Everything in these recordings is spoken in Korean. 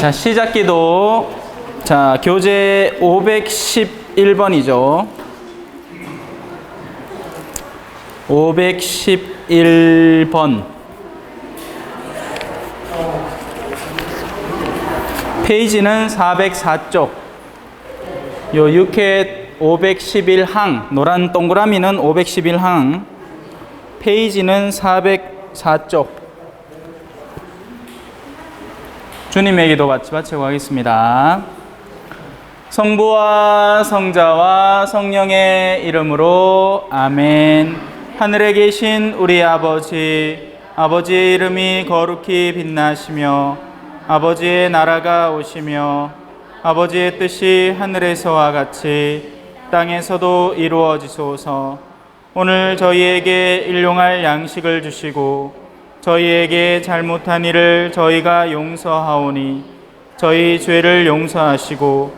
자, 시작기도. 자, 교재 511번이죠. 511번. 페이지는 404쪽. 요 6회 511항, 노란 동그라미는 511항, 페이지는 404쪽. 주님의 기도 같이 바치고 가겠습니다. 성부와 성자와 성령의 이름으로 아멘. 하늘에 계신 우리 아버지, 아버지의 이름이 거룩히 빛나시며 아버지의 나라가 오시며 아버지의 뜻이 하늘에서와 같이 땅에서도 이루어지소서. 오늘 저희에게 일용할 양식을 주시고 저희에게 잘못한 일을 저희가 용서하오니 저희 죄를 용서하시고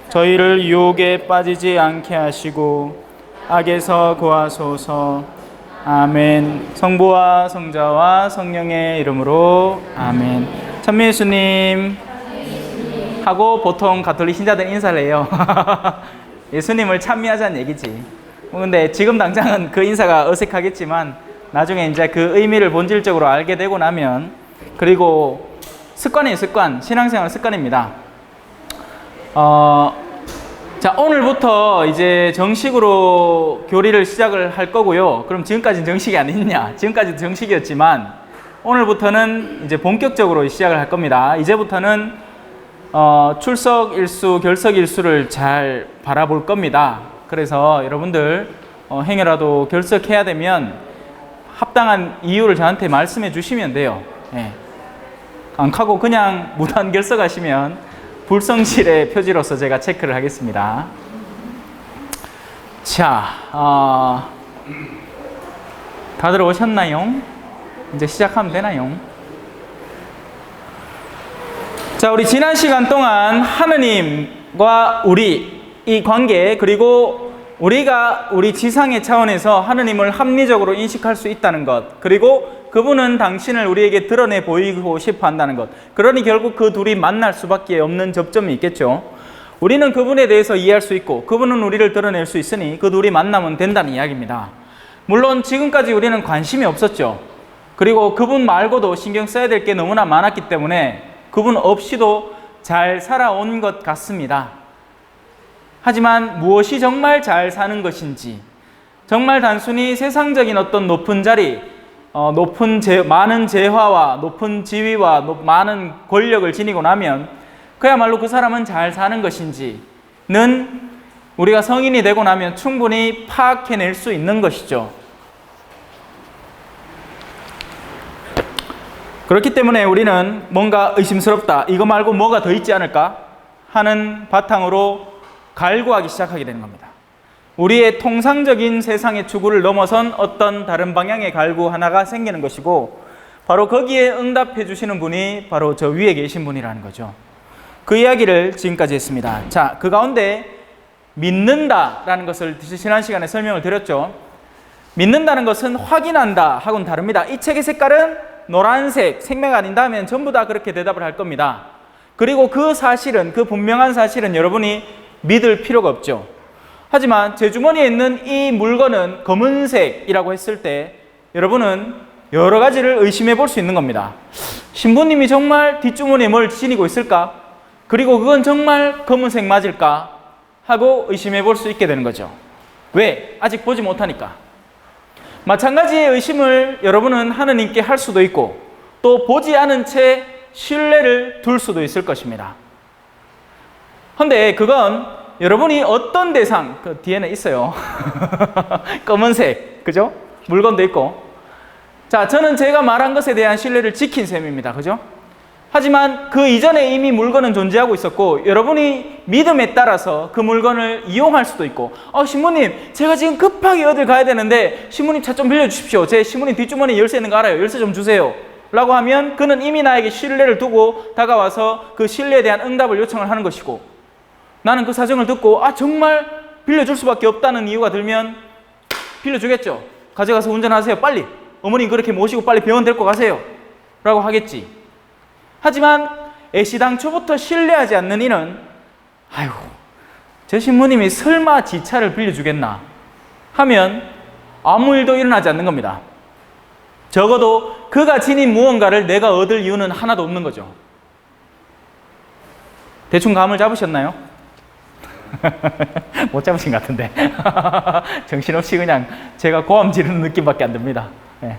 저희를 유혹에 빠지지 않게 하시고 악에서 구하소서. 아멘. 성부와 성자와 성령의 이름으로 아멘. 찬미 예수님 하고 보통 가톨릭 신자들 인사를 해요. 예수님을 찬미하자는 얘기지. 근데 지금 당장은 그 인사가 어색하겠지만 나중에 이제 그 의미를 본질적으로 알게 되고 나면, 그리고 습관이에요, 습관. 신앙생활 습관입니다. 자, 오늘부터 이제 정식으로 교리를 시작을 할 거고요. 그럼 지금까지는 정식이 아니냐? 지금까지도 정식이었지만 오늘부터는 이제 본격적으로 시작을 할 겁니다. 이제부터는 출석 일수, 결석 일수를 잘 바라볼 겁니다. 그래서 여러분들 행여라도 결석해야 되면 합당한 이유를 저한테 말씀해 주시면 돼요. 예. 안 하고 그냥 무단 결석하시면 불성실의 표지로서 제가 체크를 하겠습니다. 자, 다들 오셨나요? 이제 시작하면 되나요? 자, 우리 지난 시간 동안 하느님과 우리 이 관계, 그리고 우리가 우리 지상의 차원에서 하느님을 합리적으로 인식할 수 있다는 것, 그리고 그분은 당신을 우리에게 드러내 보이고 싶어 한다는 것, 그러니 결국 그 둘이 만날 수밖에 없는 접점이 있겠죠. 우리는 그분에 대해서 이해할 수 있고 그분은 우리를 드러낼 수 있으니 그 둘이 만나면 된다는 이야기입니다. 물론 지금까지 우리는 관심이 없었죠. 그리고 그분 말고도 신경 써야 될 게 너무나 많았기 때문에 그분 없이도 잘 살아온 것 같습니다. 하지만 무엇이 정말 잘 사는 것인지, 정말 단순히 세상적인 어떤 높은 자리, 많은 재화와 높은 지위와 많은 권력을 지니고 나면 그야말로 그 사람은 잘 사는 것인지는 우리가 성인이 되고 나면 충분히 파악해낼 수 있는 것이죠. 그렇기 때문에 우리는 뭔가 의심스럽다, 이거 말고 뭐가 더 있지 않을까 하는 바탕으로 갈구하기 시작하게 되는 겁니다. 우리의 통상적인 세상의 추구를 넘어선 어떤 다른 방향의 갈구 하나가 생기는 것이고, 바로 거기에 응답해 주시는 분이 바로 저 위에 계신 분이라는 거죠. 그 이야기를 지금까지 했습니다. 자, 그 가운데 믿는다라는 것을 지난 시간에 설명을 드렸죠. 믿는다는 것은 확인한다 하고는 다릅니다. 이 책의 색깔은 노란색, 생명 아닌다면 전부 다 그렇게 대답을 할 겁니다. 그리고 그 사실은, 그 분명한 사실은 여러분이 믿을 필요가 없죠. 하지만 제 주머니에 있는 이 물건은 검은색이라고 했을 때 여러분은 여러 가지를 의심해 볼 수 있는 겁니다. 신부님이 정말 뒷주머니에 뭘 지니고 있을까? 그리고 그건 정말 검은색 맞을까? 하고 의심해 볼 수 있게 되는 거죠. 왜? 아직 보지 못하니까. 마찬가지의 의심을 여러분은 하느님께 할 수도 있고, 또 보지 않은 채 신뢰를 둘 수도 있을 것입니다. 근데 그건 여러분이 어떤 대상, 그 뒤에는 있어요. 검은색, 그죠? 물건도 있고. 자, 저는 제가 말한 것에 대한 신뢰를 지킨 셈입니다. 그죠? 하지만 그 이전에 이미 물건은 존재하고 있었고, 여러분이 믿음에 따라서 그 물건을 이용할 수도 있고, 신부님, 제가 지금 급하게 어딜 가야 되는데 신부님 차 좀 빌려주십시오. 제 신부님 뒷주머니에 열쇠 있는 거 알아요. 열쇠 좀 주세요. 라고 하면 그는 이미 나에게 신뢰를 두고 다가와서 그 신뢰에 대한 응답을 요청을 하는 것이고, 나는 그 사정을 듣고 정말 빌려줄 수밖에 없다는 이유가 들면 빌려주겠죠. 가져가서 운전하세요. 빨리. 어머님 그렇게 모시고 빨리 병원 데리고 가세요. 라고 하겠지. 하지만 애시당초부터 신뢰하지 않는 이는 아이고, 저 신부님이 설마 지 차를 빌려주겠나 하면 아무 일도 일어나지 않는 겁니다. 적어도 그가 지닌 무언가를 내가 얻을 이유는 하나도 없는 거죠. 대충 감을 잡으셨나요? 못 잡으신 것 같은데. 정신없이 그냥 제가 고함 지르는 느낌밖에 안 듭니다. 네.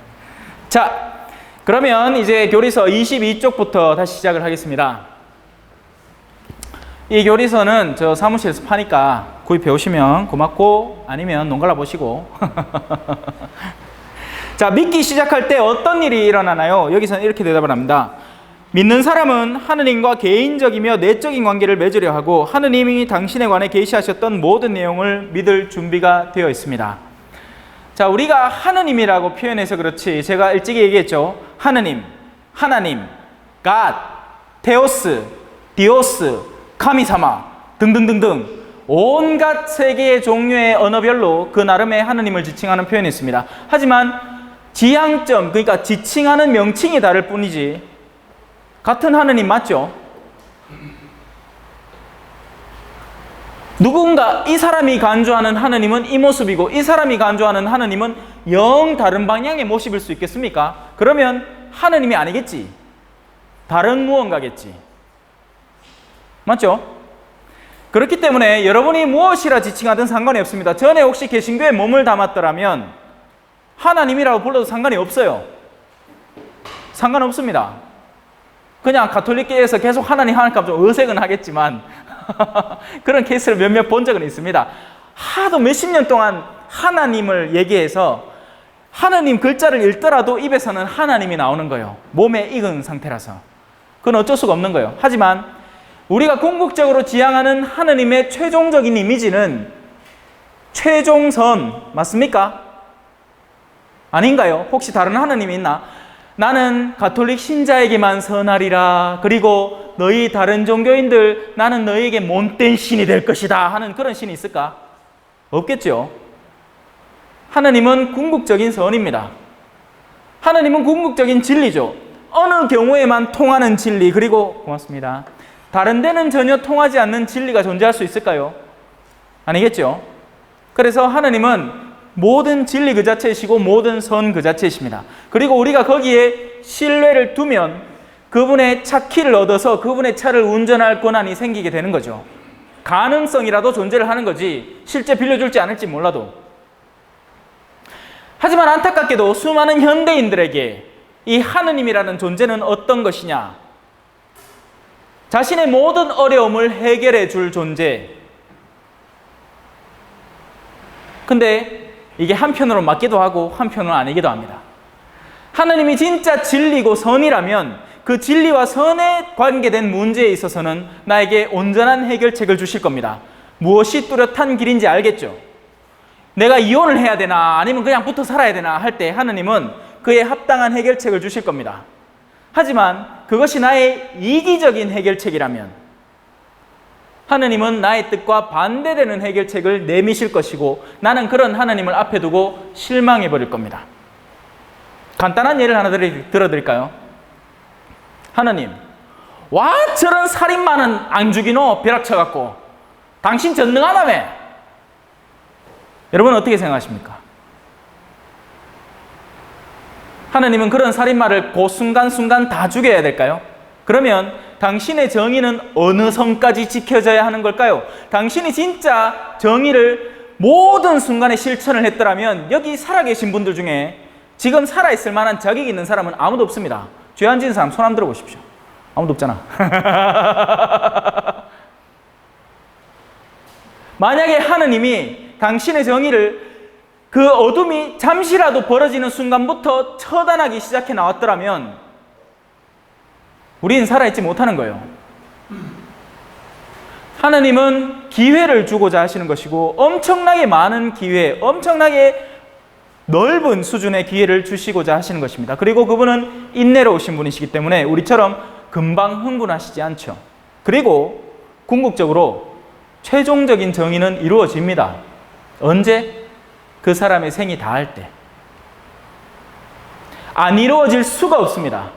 자, 그러면 이제 교리서 22쪽부터 다시 시작을 하겠습니다. 이 교리서는 저 사무실에서 파니까 구입해 오시면 고맙고, 아니면 농갈라 보시고. 자, 믿기 시작할 때 어떤 일이 일어나나요? 여기서는 이렇게 대답을 합니다. 믿는 사람은 하느님과 개인적이며 내적인 관계를 맺으려 하고 하느님이 당신에 관해 계시하셨던 모든 내용을 믿을 준비가 되어 있습니다. 자, 우리가 하느님이라고 표현해서 그렇지, 제가 일찍이 얘기했죠. 하느님, 하나님, God, 테오스, 디오스, 카미사마 등등등등 온갖 세계의 종류의 언어별로 그 나름의 하느님을 지칭하는 표현이 있습니다. 하지만 지향점, 그러니까 지칭하는 명칭이 다를 뿐이지 같은 하느님 맞죠? 누군가 이 사람이 간주하는 하느님은 이 모습이고 이 사람이 간주하는 하느님은 영 다른 방향의 모습일 수 있겠습니까? 그러면 하느님이 아니겠지. 다른 무언가겠지. 맞죠? 그렇기 때문에 여러분이 무엇이라 지칭하든 상관이 없습니다. 전에 혹시 개신교에 몸을 담았더라면 하나님이라고 불러도 상관이 없어요. 상관없습니다. 그냥 가톨릭계에서 계속 하나님 하니까 좀 어색은 하겠지만 그런 케이스를 몇몇 본 적은 있습니다. 하도 몇십 년 동안 하나님을 얘기해서 하나님 글자를 읽더라도 입에서는 하나님이 나오는 거예요. 몸에 익은 상태라서. 그건 어쩔 수가 없는 거예요. 하지만 우리가 궁극적으로 지향하는 하나님의 최종적인 이미지는 최종선 맞습니까? 아닌가요? 혹시 다른 하나님이 있나? 나는 가톨릭 신자에게만 선하리라. 그리고 너희 다른 종교인들 나는 너희에게 못된 신이 될 것이다 하는 그런 신이 있을까? 없겠죠. 하나님은 궁극적인 선입니다. 하나님은 궁극적인 진리죠. 어느 경우에만 통하는 진리, 그리고 고맙습니다. 다른 데는 전혀 통하지 않는 진리가 존재할 수 있을까요? 아니겠죠. 그래서 하나님은 모든 진리 그 자체이시고 모든 선 그 자체이십니다. 그리고 우리가 거기에 신뢰를 두면 그분의 차 키를 얻어서 그분의 차를 운전할 권한이 생기게 되는 거죠. 가능성이라도 존재를 하는 거지 실제 빌려줄지 않을지 몰라도. 하지만 안타깝게도 수많은 현대인들에게 이 하느님이라는 존재는 어떤 것이냐? 자신의 모든 어려움을 해결해 줄 존재. 근데 이게 한편으로 맞기도 하고 한편으로 아니기도 합니다. 하나님이 진짜 진리고 선이라면 그 진리와 선에 관계된 문제에 있어서는 나에게 온전한 해결책을 주실 겁니다. 무엇이 뚜렷한 길인지 알겠죠? 내가 이혼을 해야 되나 아니면 그냥 붙어 살아야 되나 할 때 하나님은 그에 합당한 해결책을 주실 겁니다. 하지만 그것이 나의 이기적인 해결책이라면 하나님은 나의 뜻과 반대되는 해결책을 내미실 것이고 나는 그런 하나님을 앞에 두고 실망해 버릴 겁니다. 간단한 예를 하나 들어드릴까요? 하나님, 와 저런 살인마는 안 죽이노 벼락쳐갖고 당신 전능하다며. 여러분 어떻게 생각하십니까? 하나님은 그런 살인마를 그 순간순간 다 죽여야 될까요? 그러면 당신의 정의는 어느 선까지 지켜져야 하는 걸까요? 당신이 진짜 정의를 모든 순간에 실천을 했더라면 여기 살아계신 분들 중에 지금 살아있을 만한 자격이 있는 사람은 아무도 없습니다. 죄 안 지은 사람 손 한번 들어보십시오. 아무도 없잖아. 만약에 하느님이 당신의 정의를 그 어둠이 잠시라도 벌어지는 순간부터 처단하기 시작해 나왔더라면 우리는 살아있지 못하는 거예요. 하나님은 기회를 주고자 하시는 것이고 엄청나게 많은 기회, 엄청나게 넓은 수준의 기회를 주시고자 하시는 것입니다. 그리고 그분은 인내로우신 분이시기 때문에 우리처럼 금방 흥분하시지 않죠. 그리고 궁극적으로 최종적인 정의는 이루어집니다. 언제? 그 사람의 생이 다할 때. 안 이루어질 수가 없습니다.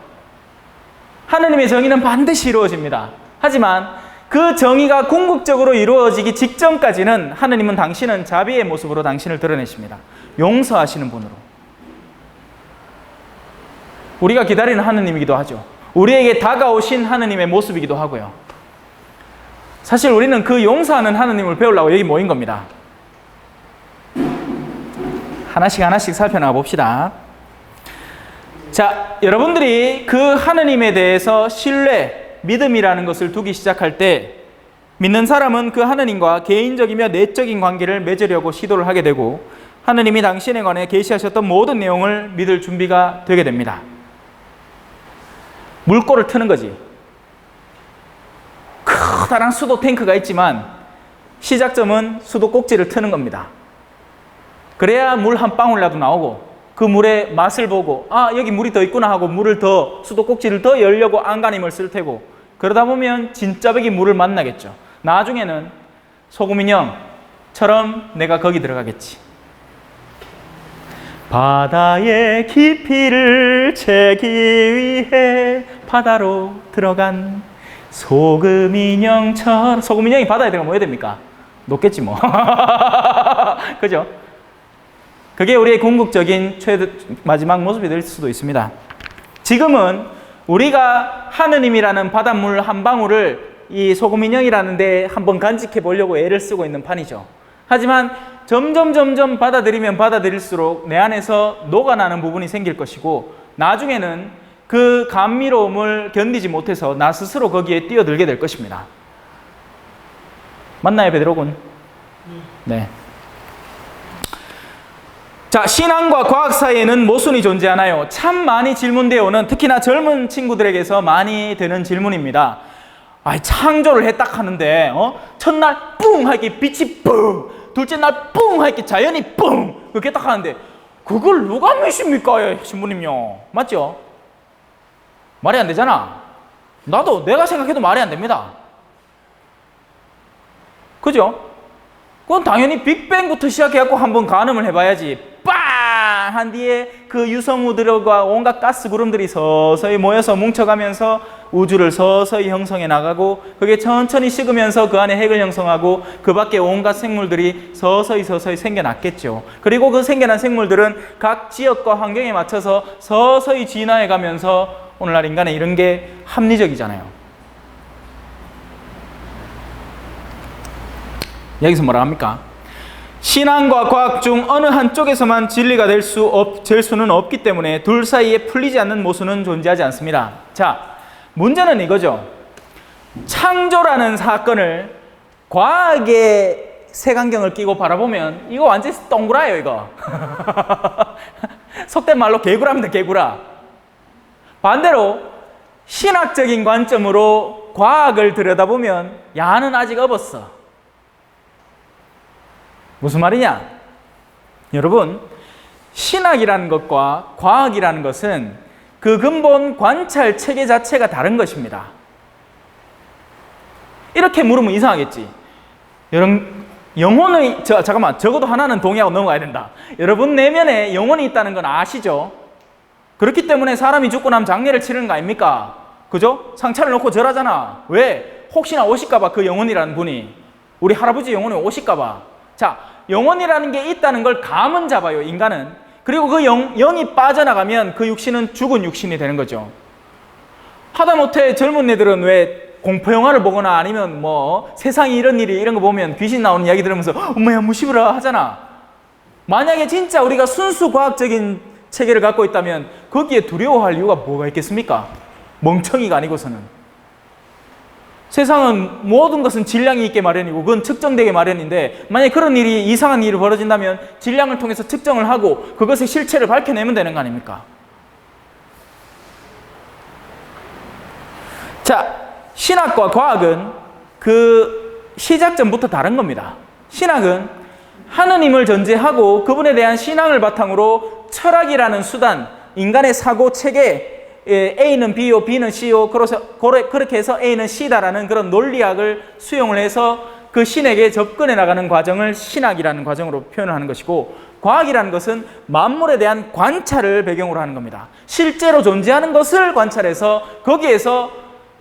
하느님의 정의는 반드시 이루어집니다. 하지만 그 정의가 궁극적으로 이루어지기 직전까지는 하느님은 당신은 자비의 모습으로 당신을 드러내십니다. 용서하시는 분으로. 우리가 기다리는 하느님이기도 하죠. 우리에게 다가오신 하느님의 모습이기도 하고요. 사실 우리는 그 용서하는 하느님을 배우려고 여기 모인 겁니다. 하나씩 살펴나가 봅시다. 자, 여러분들이 그 하느님에 대해서 신뢰, 믿음이라는 것을 두기 시작할 때 믿는 사람은 그 하느님과 개인적이며 내적인 관계를 맺으려고 시도를 하게 되고 하느님이 당신에 관해 계시하셨던 모든 내용을 믿을 준비가 되게 됩니다. 물꼬를 트는 거지. 커다란 수도 탱크가 있지만 시작점은 수도 꼭지를 트는 겁니다. 그래야 물 한 방울이라도 나오고 그 물의 맛을 보고 여기 물이 더 있구나 하고 물을 더 수도 꼭지를 더 열려고 안간힘을 쓸 테고 그러다 보면 진짜배기 물을 만나겠죠. 나중에는 소금 인형처럼 내가 거기 들어가겠지. 바다의 깊이를 채기 위해 바다로 들어간 소금 인형처럼. 소금 인형이 바다에 들어가면 뭐 해야 됩니까? 녹겠지 뭐. 그죠? 그게 우리의 궁극적인 마지막 모습이 될 수도 있습니다. 지금은 우리가 하느님이라는 바닷물 한 방울을 이 소금 인형이라는 데 한번 간직해 보려고 애를 쓰고 있는 판이죠. 하지만 점점 받아들이면 받아들일수록 내 안에서 녹아나는 부분이 생길 것이고 나중에는 그 감미로움을 견디지 못해서 나 스스로 거기에 뛰어들게 될 것입니다. 맞나요, 베드로군? 네. 자, 신앙과 과학 사이에는 모순이 존재하나요? 참 많이 질문되어 오는, 특히나 젊은 친구들에게서 많이 되는 질문입니다. 창조를 했다 하는데 첫날 뿡 하게 빛이 뿡, 둘째 날 뿡 하게 자연이 뿡 그렇게 딱 하는데 그걸 누가 믿습니까, 신부님요? 맞죠? 말이 안 되잖아. 나도 내가 생각해도 말이 안 됩니다. 그죠? 그건 당연히 빅뱅부터 시작해갖고 한번 가늠을 해봐야지. 빵! 한 뒤에 그 유성우들과 온갖 가스 구름들이 서서히 모여서 뭉쳐가면서 우주를 서서히 형성해 나가고 그게 천천히 식으면서 그 안에 핵을 형성하고 그 밖에 온갖 생물들이 서서히 생겨났겠죠. 그리고 그 생겨난 생물들은 각 지역과 환경에 맞춰서 서서히 진화해 가면서 오늘날 인간의 이런 게 합리적이잖아요. 여기서 뭐라 합니까? 신앙과 과학 중 어느 한쪽에서만 진리가 될 수는 없기 때문에 둘 사이에 풀리지 않는 모순은 존재하지 않습니다. 자, 문제는 이거죠. 창조라는 사건을 과학의 색안경을 끼고 바라보면 이거 완전히 동그라예요, 이거. 속된 말로 개구라입니다, 개구라. 반대로 신학적인 관점으로 과학을 들여다보면 야는 아직 없었어. 무슨 말이냐? 여러분, 신학이라는 것과 과학이라는 것은 그 근본 관찰 체계 자체가 다른 것입니다. 이렇게 물으면 이상하겠지. 여러분, 영혼의, 잠깐만, 적어도 하나는 동의하고 넘어가야 된다. 여러분 내면에 영혼이 있다는 건 아시죠? 그렇기 때문에 사람이 죽고 나면 장례를 치르는 거 아닙니까? 그죠? 상차를 놓고 절하잖아. 왜? 혹시나 오실까봐, 그 영혼이라는 분이. 우리 할아버지 영혼이 오실까봐. 자, 영혼이라는 게 있다는 걸 감은 잡아요, 인간은. 그리고 그 영이 빠져나가면 그 육신은 죽은 육신이 되는 거죠. 하다못해 젊은 애들은 왜 공포영화를 보거나 아니면 뭐 세상에 이런 거 보면 귀신 나오는 이야기 들으면서 엄마야 무시부라 하잖아. 만약에 진짜 우리가 순수 과학적인 체계를 갖고 있다면 거기에 두려워할 이유가 뭐가 있겠습니까? 멍청이가 아니고서는. 세상은 모든 것은 질량이 있게 마련이고 그건 측정되게 마련인데 만약에 그런 일이, 이상한 일이 벌어진다면 질량을 통해서 측정을 하고 그것의 실체를 밝혀내면 되는 거 아닙니까? 자, 신학과 과학은 그 시작점부터 다른 겁니다. 신학은 하느님을 전제하고 그분에 대한 신앙을 바탕으로 철학이라는 수단, 인간의 사고 체계, A는 B요, B는 C요, 그렇게 해서 A는 C다라는 그런 논리학을 수용을 해서 그 신에게 접근해 나가는 과정을 신학이라는 과정으로 표현을 하는 것이고, 과학이라는 것은 만물에 대한 관찰을 배경으로 하는 겁니다. 실제로 존재하는 것을 관찰해서 거기에서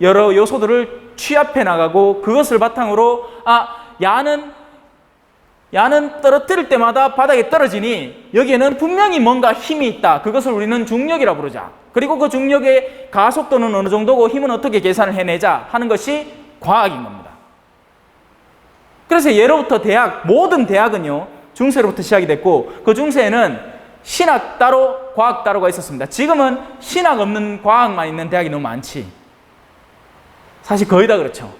여러 요소들을 취합해 나가고 그것을 바탕으로 야는 떨어뜨릴 때마다 바닥에 떨어지니 여기에는 분명히 뭔가 힘이 있다. 그것을 우리는 중력이라고 부르자. 그리고 그 중력의 가속도는 어느 정도고 힘은 어떻게 계산을 해내자 하는 것이 과학인 겁니다. 그래서 예로부터 모든 대학은요, 중세로부터 시작이 됐고 그 중세에는 신학 따로 과학 따로가 있었습니다. 지금은 신학 없는 과학만 있는 대학이 너무 많지. 사실 거의 다 그렇죠.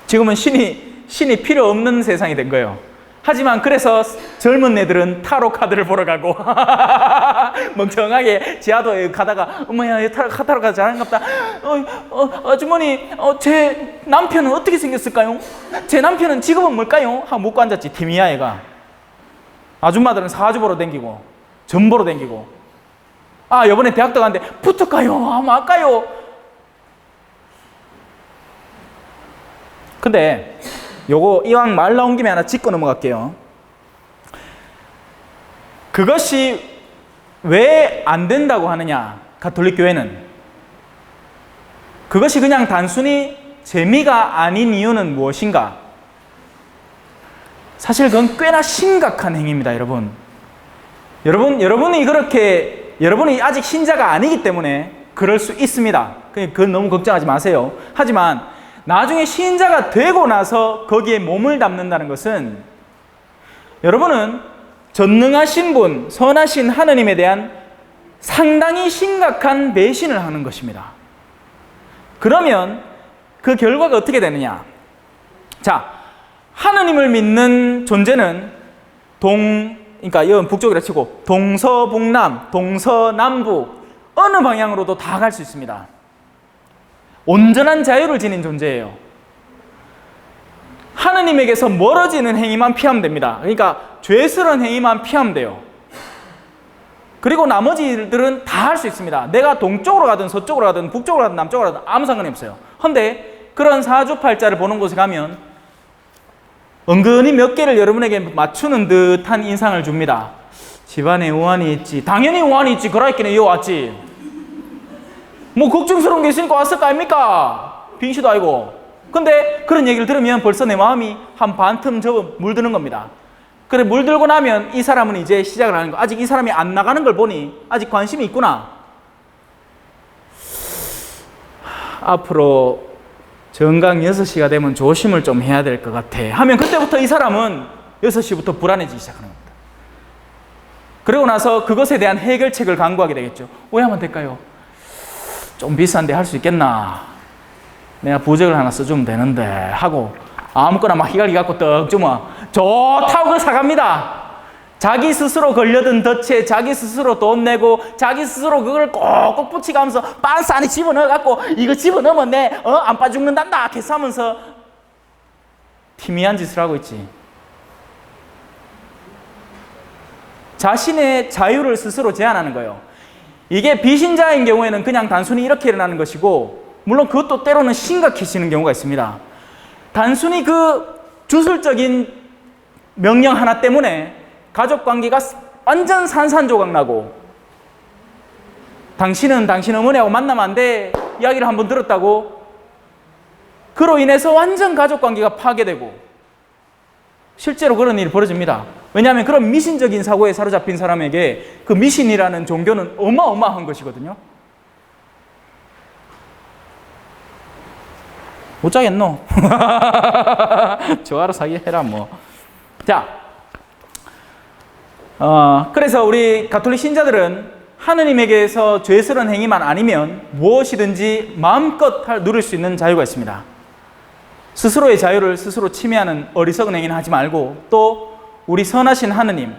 지금은 신이 필요 없는 세상이 된 거예요. 하지만 그래서 젊은 애들은 타로 카드를 보러 가고 멍청하게 지하도에 가다가 어머야 타로 카드 잘하는갑다. 아주머니 제 남편은 어떻게 생겼을까요? 제 남편은 직업은 뭘까요? 하고 묻고 앉았지. 티미야 얘가. 아줌마들은 사주 보러 댕기고 점 보러 댕기고 이번에 대학도 갔는데 붙을까요? 말까요? 근데 요거 이왕 말 나온 김에 하나 짚고 넘어갈게요. 그것이 왜 안 된다고 하느냐, 가톨릭 교회는. 그것이 그냥 단순히 재미가 아닌 이유는 무엇인가? 사실 그건 꽤나 심각한 행위입니다, 여러분. 여러분이 아직 신자가 아니기 때문에 그럴 수 있습니다. 그건 너무 걱정하지 마세요. 하지만 나중에 신자가 되고 나서 거기에 몸을 담는다는 것은 여러분은 전능하신 분, 선하신 하느님에 대한 상당히 심각한 배신을 하는 것입니다. 그러면 그 결과가 어떻게 되느냐? 자, 하느님을 믿는 존재는 그러니까 이건 북쪽이라 치고 동서북남, 동서남북 어느 방향으로도 다 갈 수 있습니다. 온전한 자유를 지닌 존재예요. 하느님에게서 멀어지는 행위만 피하면 됩니다. 그러니까 죄스러운 행위만 피하면 돼요. 그리고 나머지 일들은 다 할 수 있습니다. 내가 동쪽으로 가든 서쪽으로 가든 북쪽으로 가든 남쪽으로 가든 아무 상관이 없어요. 그런데 그런 사주팔자를 보는 곳에 가면 은근히 몇 개를 여러분에게 맞추는 듯한 인상을 줍니다. 집안에 우환이 있지. 당연히 우환이 있지. 그러니까 여 왔지. 뭐 걱정스러운 게 있으니까 왔을 거 아닙니까? 빙시도 아니고. 근데 그런 얘기를 들으면 벌써 내 마음이 한 반틈 물드는 겁니다. 그래, 물들고 나면 이 사람은 이제 시작을 하는 거. 아직 이 사람이 안 나가는 걸 보니 아직 관심이 있구나. 앞으로 정강 6시가 되면 조심을 좀 해야 될 것 같아 하면 그때부터 이 사람은 6시부터 불안해지기 시작하는 겁니다. 그리고 나서 그것에 대한 해결책을 강구하게 되겠죠. 왜 하면 될까요? 좀 비싼데 할 수 있겠나? 내가 부적을 하나 써주면 되는데 하고 아무거나 막 희갈기 갖고 떡 주면 좋다고 그걸 사갑니다. 자기 스스로 걸려든 덫에 자기 스스로 돈 내고 자기 스스로 그걸 꼭꼭 붙이가면서 빤스 안에 집어넣어 갖고 이거 집어넣으면 안 빠죽는단다 계속 하면서 티미한 짓을 하고 있지. 자신의 자유를 스스로 제한하는 거예요. 이게 비신자인 경우에는 그냥 단순히 이렇게 일어나는 것이고, 물론 그것도 때로는 심각해지는 경우가 있습니다. 단순히 그 주술적인 명령 하나 때문에 가족 관계가 완전 산산조각 나고, 당신은 당신 어머니하고 만나면 안 돼 이야기를 한번 들었다고 그로 인해서 완전 가족 관계가 파괴되고, 실제로 그런 일이 벌어집니다. 왜냐하면 그런 미신적인 사고에 사로잡힌 사람에게 그 미신이라는 종교는 어마어마한 것이거든요. 못 자겠노? 저 알아서 해라 뭐. 자, 그래서 우리 가톨릭 신자들은 하느님에게서 죄스러운 행위만 아니면 무엇이든지 마음껏 누릴 수 있는 자유가 있습니다. 스스로의 자유를 스스로 침해하는 어리석은 행위는 하지 말고, 또 우리 선하신 하느님,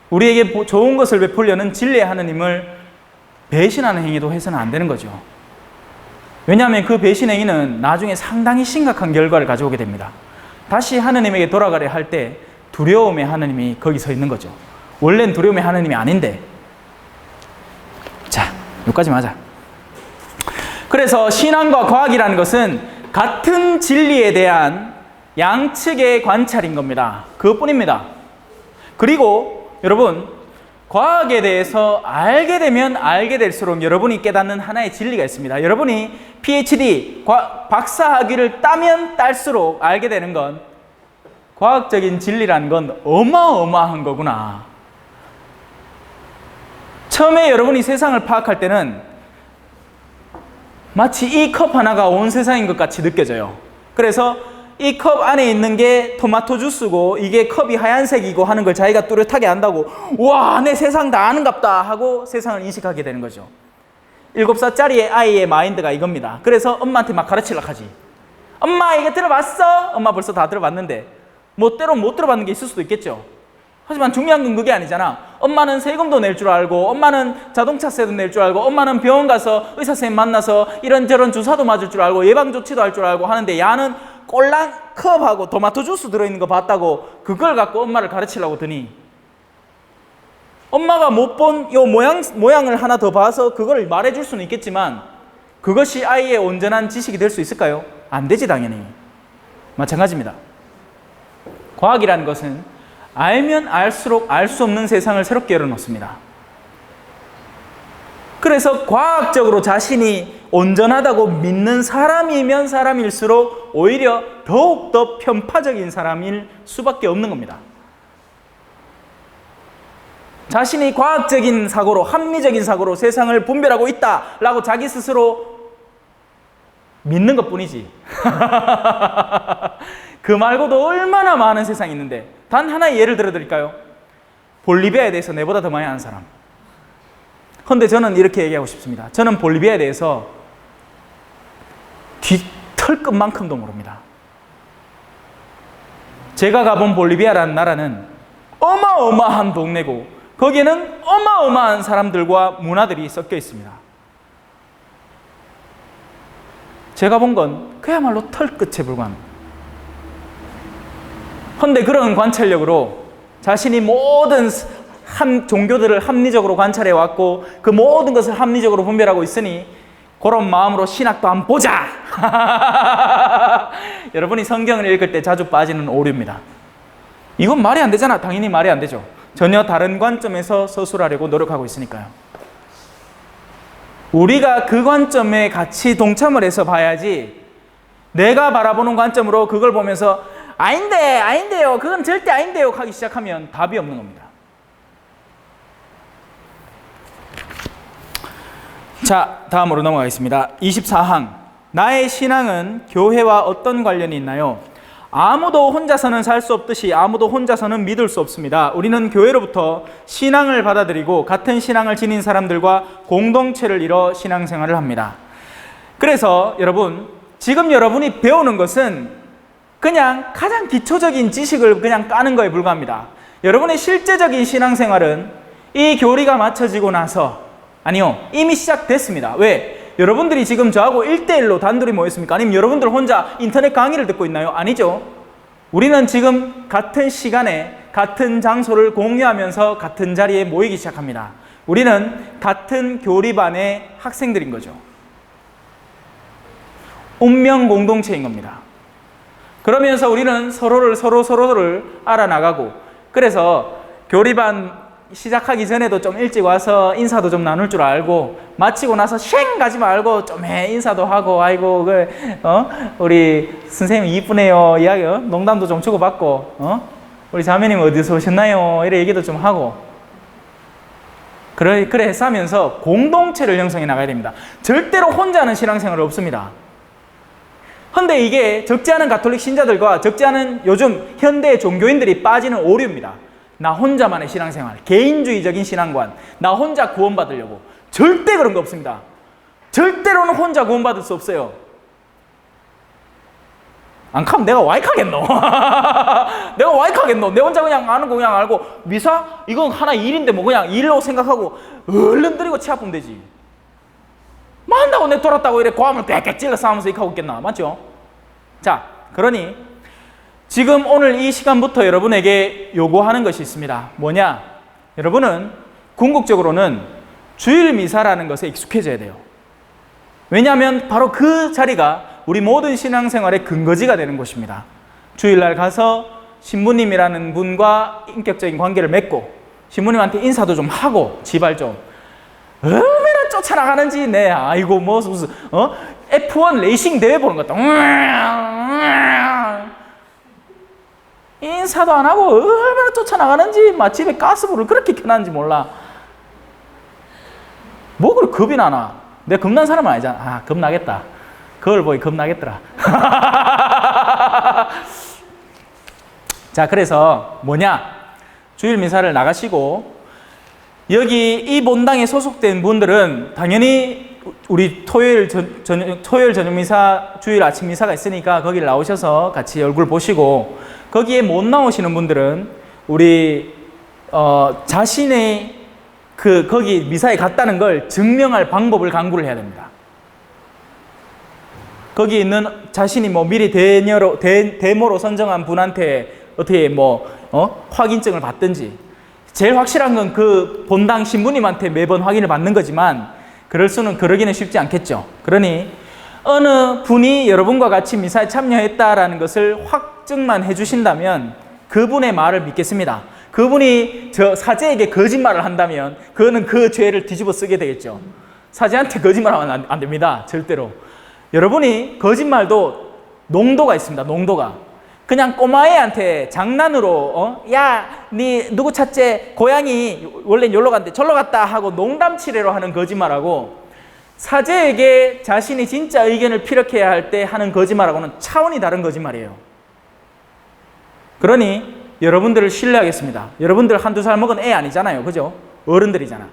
우리에게 좋은 것을 베풀려는 진리의 하느님을 배신하는 행위도 해서는 안 되는 거죠. 왜냐하면 그 배신 행위는 나중에 상당히 심각한 결과를 가져오게 됩니다. 다시 하느님에게 돌아가려 할 때 두려움의 하느님이 거기 서 있는 거죠. 원래는 두려움의 하느님이 아닌데. 자, 여기까지만 하자. 그래서 신앙과 과학이라는 것은 같은 진리에 대한 양측의 관찰인 겁니다. 그것뿐입니다. 그리고 여러분, 과학에 대해서 알게 되면 알게 될수록 여러분이 깨닫는 하나의 진리가 있습니다. 여러분이 PhD, 박사학위를 따면 딸수록 알게 되는 건 과학적인 진리라는 건 어마어마한 거구나. 처음에 여러분이 세상을 파악할 때는 마치 이 컵 하나가 온 세상인 것 같이 느껴져요. 그래서 이 컵 안에 있는 게 토마토 주스고 이게 컵이 하얀색이고 하는 걸 자기가 뚜렷하게 안다고, 와, 내 세상 다 아는갑다 하고 세상을 인식하게 되는 거죠. 7살짜리 아이의 마인드가 이겁니다. 그래서 엄마한테 막 가르치려고 하지. 엄마, 이거 들어봤어? 엄마 벌써 다 들어봤는데, 뭐 때론 못 들어봤는 게 있을 수도 있겠죠. 하지만 중요한 건 그게 아니잖아. 엄마는 세금도 낼 줄 알고, 엄마는 자동차세도 낼 줄 알고, 엄마는 병원 가서 의사 선생님 만나서 이런저런 주사도 맞을 줄 알고, 예방조치도 할 줄 알고 하는데, 야는 꼴랑 컵하고 토마토 주스 들어있는 거 봤다고 그걸 갖고 엄마를 가르치려고 드니, 엄마가 못 본 요 모양을 하나 더 봐서 그걸 말해줄 수는 있겠지만 그것이 아이의 온전한 지식이 될 수 있을까요? 안 되지, 당연히. 마찬가지입니다. 과학이라는 것은 알면 알수록 알 수 없는 세상을 새롭게 열어놓습니다. 그래서 과학적으로 자신이 온전하다고 믿는 사람이면 사람일수록 오히려 더욱더 편파적인 사람일 수밖에 없는 겁니다. 자신이 과학적인 사고로, 합리적인 사고로 세상을 분별하고 있다라고 자기 스스로 믿는 것뿐이지. 그 말고도 얼마나 많은 세상이 있는데, 단 하나의 예를 들어드릴까요? 볼리비아에 대해서 내보다 더 많이 아는 사람. 그런데 저는 이렇게 얘기하고 싶습니다. 저는 볼리비아에 대해서 뒤털끝만큼도 모릅니다. 제가 가본 볼리비아라는 나라는 어마어마한 동네고 거기에는 어마어마한 사람들과 문화들이 섞여 있습니다. 제가 본 건 그야말로 털끝에 불과합니다. 그런데 그런 관찰력으로 자신이 모든 종교들을 합리적으로 관찰해 왔고 그 모든 것을 합리적으로 분별하고 있으니 그런 마음으로 신학도 한번 보자. 여러분이 성경을 읽을 때 자주 빠지는 오류입니다. 이건 말이 안 되잖아. 당연히 말이 안 되죠. 전혀 다른 관점에서 서술하려고 노력하고 있으니까요. 우리가 그 관점에 같이 동참을 해서 봐야지, 내가 바라보는 관점으로 그걸 보면서 아닌데요, 그건 절대 아닌데요 하기 시작하면 답이 없는 겁니다. 자, 다음으로 넘어가겠습니다. 24항. 나의 신앙은 교회와 어떤 관련이 있나요? 아무도 혼자서는 살 수 없듯이 아무도 혼자서는 믿을 수 없습니다. 우리는 교회로부터 신앙을 받아들이고 같은 신앙을 지닌 사람들과 공동체를 이뤄 신앙생활을 합니다. 그래서 여러분, 지금 여러분이 배우는 것은 그냥 가장 기초적인 지식을 그냥 까는 거에 불과합니다. 여러분의 실제적인 신앙생활은 이 교리가 맞춰지고 나서, 아니요, 이미 시작됐습니다. 왜? 여러분들이 지금 저하고 1대1로 단둘이 모였습니까? 아니면 여러분들 혼자 인터넷 강의를 듣고 있나요? 아니죠. 우리는 지금 같은 시간에 같은 장소를 공유하면서 같은 자리에 모이기 시작합니다. 우리는 같은 교리반의 학생들인 거죠. 운명 공동체인 겁니다. 그러면서 우리는 서로를 알아나가고, 그래서 교리반 시작하기 전에도 좀 일찍 와서 인사도 좀 나눌 줄 알고, 마치고 나서 쉥 가지 말고 좀 인사도 하고, 아이고 우리 선생님 이쁘네요 이야기, 농담도 좀 주고받고, 우리 자매님 어디서 오셨나요 이래 얘기도 좀 하고, 그래 해서 하면서 공동체를 형성해 나가야 됩니다. 절대로 혼자 하는 신앙생활은 없습니다. 그런데 이게 적지 않은 가톨릭 신자들과 적지 않은 요즘 현대 종교인들이 빠지는 오류입니다. 나 혼자만의 신앙생활, 개인주의적인 신앙관, 나 혼자 구원받으려고. 절대 그런 거 없습니다. 절대로는 혼자 구원받을 수 없어요. 안 가면 내가 와이카겠노? 내가 와이카겠노? 내 혼자 그냥 아는 거 그냥 알고, 미사? 이건 하나 일인데 뭐 그냥 일로 생각하고 얼른 들이고 치 아프면 되지. 만다고 내 돌았다고 이래 고함을 꽥꽥 찔러 싸우면서 이렇게 하고 있겠나? 맞죠? 자, 그러니 지금 오늘 이 시간부터 여러분에게 요구하는 것이 있습니다. 뭐냐? 여러분은 궁극적으로는 주일 미사라는 것에 익숙해져야 돼요. 왜냐하면 바로 그 자리가 우리 모든 신앙생활의 근거지가 되는 곳입니다. 주일날 가서 신부님이라는 분과 인격적인 관계를 맺고 신부님한테 인사도 좀 하고 지발 좀 얼마나 쫓아나가는지 아이고 무슨 F1 레이싱 대회 보는 것 같다. 인사도 안 하고 얼마나 쫓아나가는지 집에 가스불을 그렇게 켜놨는지 몰라. 뭐 그렇게 겁이 나나. 내가 겁난 사람은 아니잖아. 겁나겠다. 그걸 보기 겁나겠더라. 자, 그래서 주일 미사를 나가시고 여기 이 본당에 소속된 분들은 당연히 우리 토요일 저녁 미사, 주일 아침 미사가 있으니까 거기를 나오셔서 같이 얼굴 보시고, 거기에 못 나오시는 분들은 우리 자신의 거기 미사에 갔다는 걸 증명할 방법을 강구를 해야 됩니다. 거기 있는 자신이 미리 데모로 선정한 분한테 어떻게 확인증을 받든지, 제일 확실한 건 그 본당 신부님한테 매번 확인을 받는 거지만 그러기는 쉽지 않겠죠. 그러니 어느 분이 여러분과 같이 미사에 참여했다라는 것을 확증만 해주신다면 그분의 말을 믿겠습니다. 그분이 저 사제에게 거짓말을 한다면 그거는 그 죄를 뒤집어 쓰게 되겠죠. 사제한테 거짓말하면 안 됩니다. 절대로. 여러분이 거짓말도 농도가 있습니다. 농도가. 그냥 꼬마애한테 장난으로 야, 니 누구 찾지? 고양이 원래 여기로 갔는데 절로 갔다 하고 농담치레로 하는 거짓말하고, 사제에게 자신이 진짜 의견을 피력해야 할 때 하는 거짓말하고는 차원이 다른 거짓말이에요. 그러니 여러분들을 신뢰하겠습니다. 여러분들 한두 살 먹은 애 아니잖아요. 그죠? 어른들이잖아.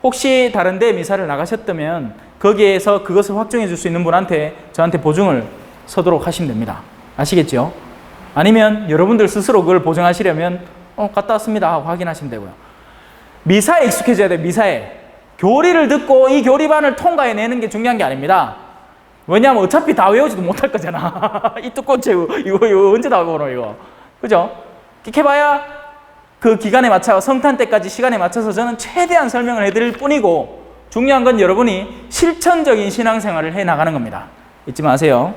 혹시 다른 데 미사를 나가셨다면 거기에서 그것을 확정해 줄 수 있는 분한테 저한테 보증을 서도록 하시면 됩니다. 아시겠죠? 아니면 여러분들 스스로 그걸 보증하시려면 갔다 왔습니다 하고 확인하시면 되고요. 미사에 익숙해져야 돼요. 미사에. 교리를 듣고 이 교리반을 통과해내는 게 중요한 게 아닙니다. 왜냐하면 어차피 다 외우지도 못할 거잖아. 이 두꺼운 책 이거 언제 다 외우노 이거. 그죠? 해봐야 그 기간에 맞춰 성탄 때까지 시간에 맞춰서 저는 최대한 설명을 해드릴 뿐이고, 중요한 건 여러분이 실천적인 신앙생활을 해나가는 겁니다. 잊지 마세요.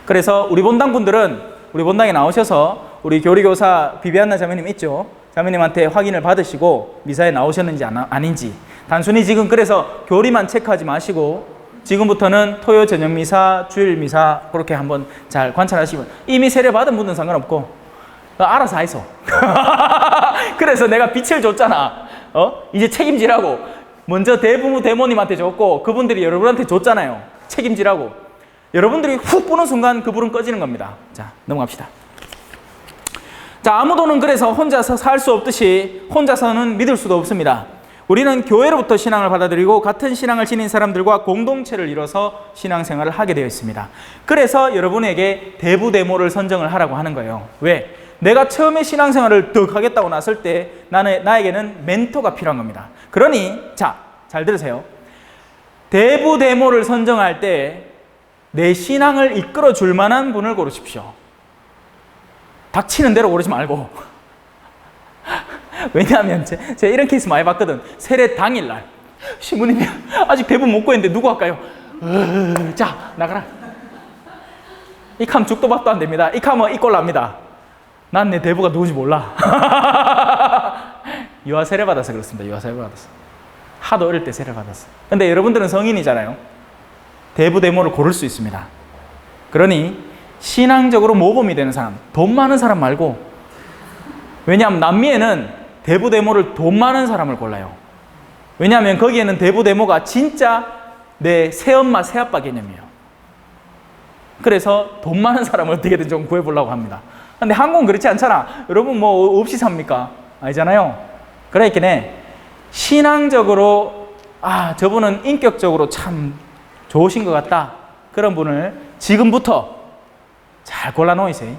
그래서 우리 본당 분들은 우리 본당에 나오셔서 우리 교리교사 비비안나 자매님 있죠? 자매님한테 확인을 받으시고 미사에 나오셨는지 아닌지, 단순히 지금 그래서 교리만 체크하지 마시고 지금부터는 토요 저녁 미사, 주일 미사 그렇게 한번 잘 관찰하시고, 이미 세례 받은 분은 상관없고 알아서 하이소. 그래서 내가 빛을 줬잖아. 이제 책임지라고. 먼저 대부모 대모님한테 줬고 그분들이 여러분한테 줬잖아요. 책임지라고. 여러분들이 훅 부는 순간 그 불은 꺼지는 겁니다. 자, 넘어갑시다. 자, 아무도는 그래서 혼자서 살 수 없듯이 혼자서는 믿을 수도 없습니다. 우리는 교회로부터 신앙을 받아들이고 같은 신앙을 지닌 사람들과 공동체를 이뤄서 신앙생활을 하게 되어 있습니다. 그래서 여러분에게 대부대모를 선정을 하라고 하는 거예요. 왜? 내가 처음에 신앙생활을 더 하겠다고 나설 때 나에게는 멘토가 필요한 겁니다. 그러니 자, 잘 들으세요. 대부대모를 선정할 때 내 신앙을 이끌어 줄 만한 분을 고르십시오. 닥치는 대로 고르지 말고. 왜냐하면 제가 이런 케이스 많이 봤거든. 세례 당일날 신부님이 아직 대부 못 구했는데 누구 할까요? 자, 나가라. 이카면 죽도 밥도 안 됩니다. 이카면 이꼴 납니다. 난 내 대부가 누군지 몰라. 유아 세례 받아서 그렇습니다. 유아 세례 받았어. 하도 어릴 때 세례 받았어. 근데 여러분들은 성인이잖아요. 대부대모를 고를 수 있습니다. 그러니 신앙적으로 모범이 되는 사람, 돈 많은 사람 말고, 왜냐하면 남미에는 대부대모를 돈 많은 사람을 골라요. 왜냐하면 거기에는 대부대모가 진짜 내 새엄마 새아빠 개념이에요. 그래서 돈 많은 사람을 어떻게든 좀 구해보려고 합니다. 근데 한국은 그렇지 않잖아. 여러분 뭐 없이 삽니까? 아니잖아요. 그러니까 신앙적으로 저분은 인격적으로 참 좋으신 것 같다. 그런 분을 지금부터 잘 골라놓으세요.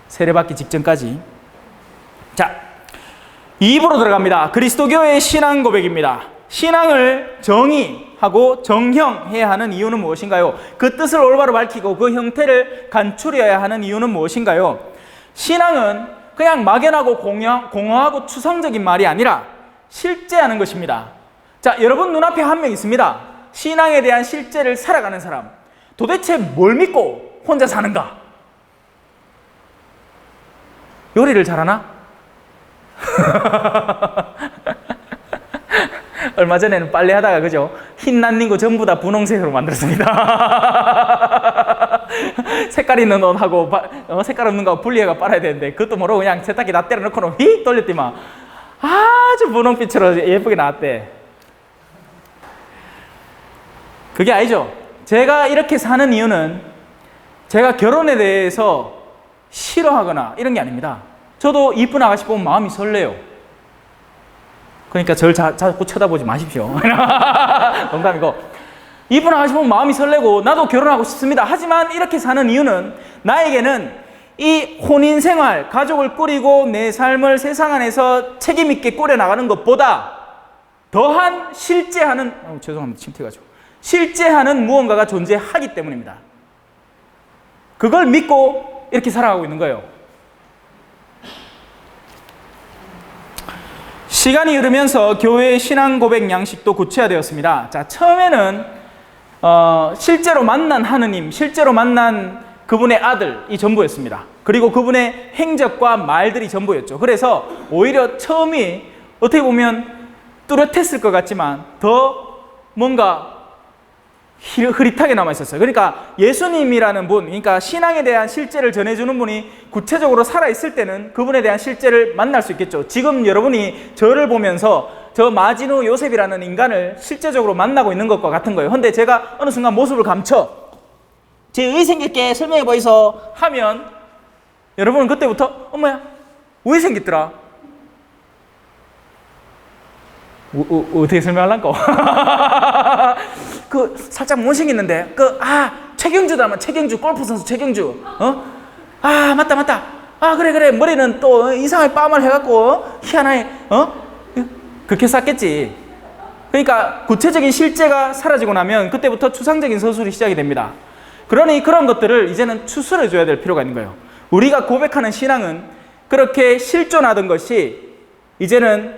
세례받기 직전까지. 자, 2부로 들어갑니다. 그리스도교의 신앙 고백입니다. 신앙을 정의하고 정형해야 하는 이유는 무엇인가요? 그 뜻을 올바로 밝히고 그 형태를 간추려야 하는 이유는 무엇인가요? 신앙은 그냥 막연하고 공허하고 추상적인 말이 아니라 실제하는 것입니다. 자, 여러분 눈앞에 한 명 있습니다. 신앙에 대한 실제를 살아가는 사람. 도대체 뭘 믿고 혼자 사는가? 요리를 잘하나? 얼마 전에는 빨래하다가 그죠? 흰 난닝구 전부 다 분홍색으로 만들었습니다. 색깔 있는 옷하고 색깔 없는 거 분리해가 빨아야 되는데 그것도 모르고 그냥 세탁기 다 때려놓고는 휙 돌렸더만 아주 분홍빛으로 예쁘게 나왔대. 그게 아니죠. 제가 이렇게 사는 이유는 제가 결혼에 대해서 싫어하거나 이런 게 아닙니다. 저도 이쁜 아가씨 보면 마음이 설레요. 그러니까 저를 자꾸 쳐다보지 마십시오. 농담이고. 이쁜 아가씨 보면 마음이 설레고 나도 결혼하고 싶습니다. 하지만 이렇게 사는 이유는 나에게는 이 혼인생활, 가족을 꾸리고 내 삶을 세상 안에서 책임있게 꾸려나가는 것보다 더한 실제하는 죄송합니다. 침튀가지고 실제하는 무언가가 존재하기 때문입니다. 그걸 믿고 이렇게 살아가고 있는 거예요. 시간이 흐르면서 교회의 신앙 고백 양식도 구체화되었습니다. 자, 처음에는 실제로 만난 하느님, 실제로 만난 그분의 아들이 전부였습니다. 그리고 그분의 행적과 말들이 전부였죠. 그래서 오히려 처음이 어떻게 보면 뚜렷했을 것 같지만 더 뭔가 흐릿하게 남아있었어요. 그러니까 예수님이라는 분, 그러니까 신앙에 대한 실제를 전해주는 분이 구체적으로 살아있을 때는 그분에 대한 실제를 만날 수 있겠죠. 지금 여러분이 저를 보면서 저 마지노 요셉이라는 인간을 실제적으로 만나고 있는 것과 같은 거예요. 근데 제가 어느 순간 모습을 감춰 제 의생겼게 설명해 보이소 하면 여러분은 그때부터 엄마야 왜 생겼더라? 어떻게 설명할란거? 그 살짝 못생겼는데 최경주 닮아. 최경주 골프 선수 최경주. 맞다. 그래 머리는 또 이상하게 빠말 해갖고 희한하게 그렇게 쌌겠지. 그러니까 구체적인 실제가 사라지고 나면 그때부터 추상적인 서술이 시작이 됩니다. 그러니 그런 것들을 이제는 추스려 줘야 될 필요가 있는 거예요. 우리가 고백하는 신앙은 그렇게 실존하던 것이 이제는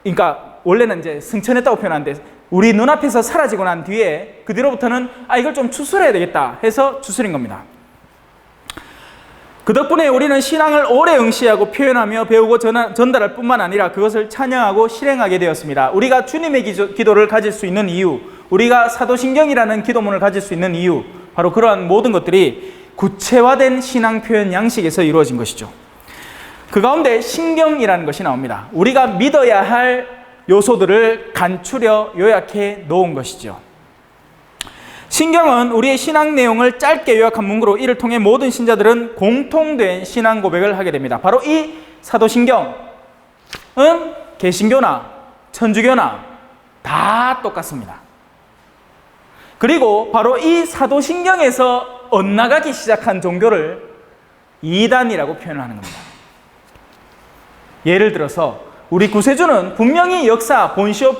그러니까 원래는 이제 승천했다고 표현하는데 우리 눈앞에서 사라지고 난 뒤에 그 뒤로부터는 이걸 좀 추스려야 되겠다 해서 추스린 겁니다. 그 덕분에 우리는 신앙을 오래 응시하고 표현하며 배우고 전달할 뿐만 아니라 그것을 찬양하고 실행하게 되었습니다. 우리가 주님의 기도를 가질 수 있는 이유, 우리가 사도신경이라는 기도문을 가질 수 있는 이유, 바로 그러한 모든 것들이 구체화된 신앙 표현 양식에서 이루어진 것이죠. 그 가운데 신경이라는 것이 나옵니다. 우리가 믿어야 할 요소들을 간추려 요약해 놓은 것이죠. 신경은 우리의 신앙 내용을 짧게 요약한 문구로 이를 통해 모든 신자들은 공통된 신앙 고백을 하게 됩니다. 바로 이 사도신경은 개신교나 천주교나 다 똑같습니다. 그리고 바로 이 사도신경에서 엇나가기 시작한 종교를 이단이라고 표현을 하는 겁니다. 예를 들어서 우리 구세주는 분명히 역사 본시오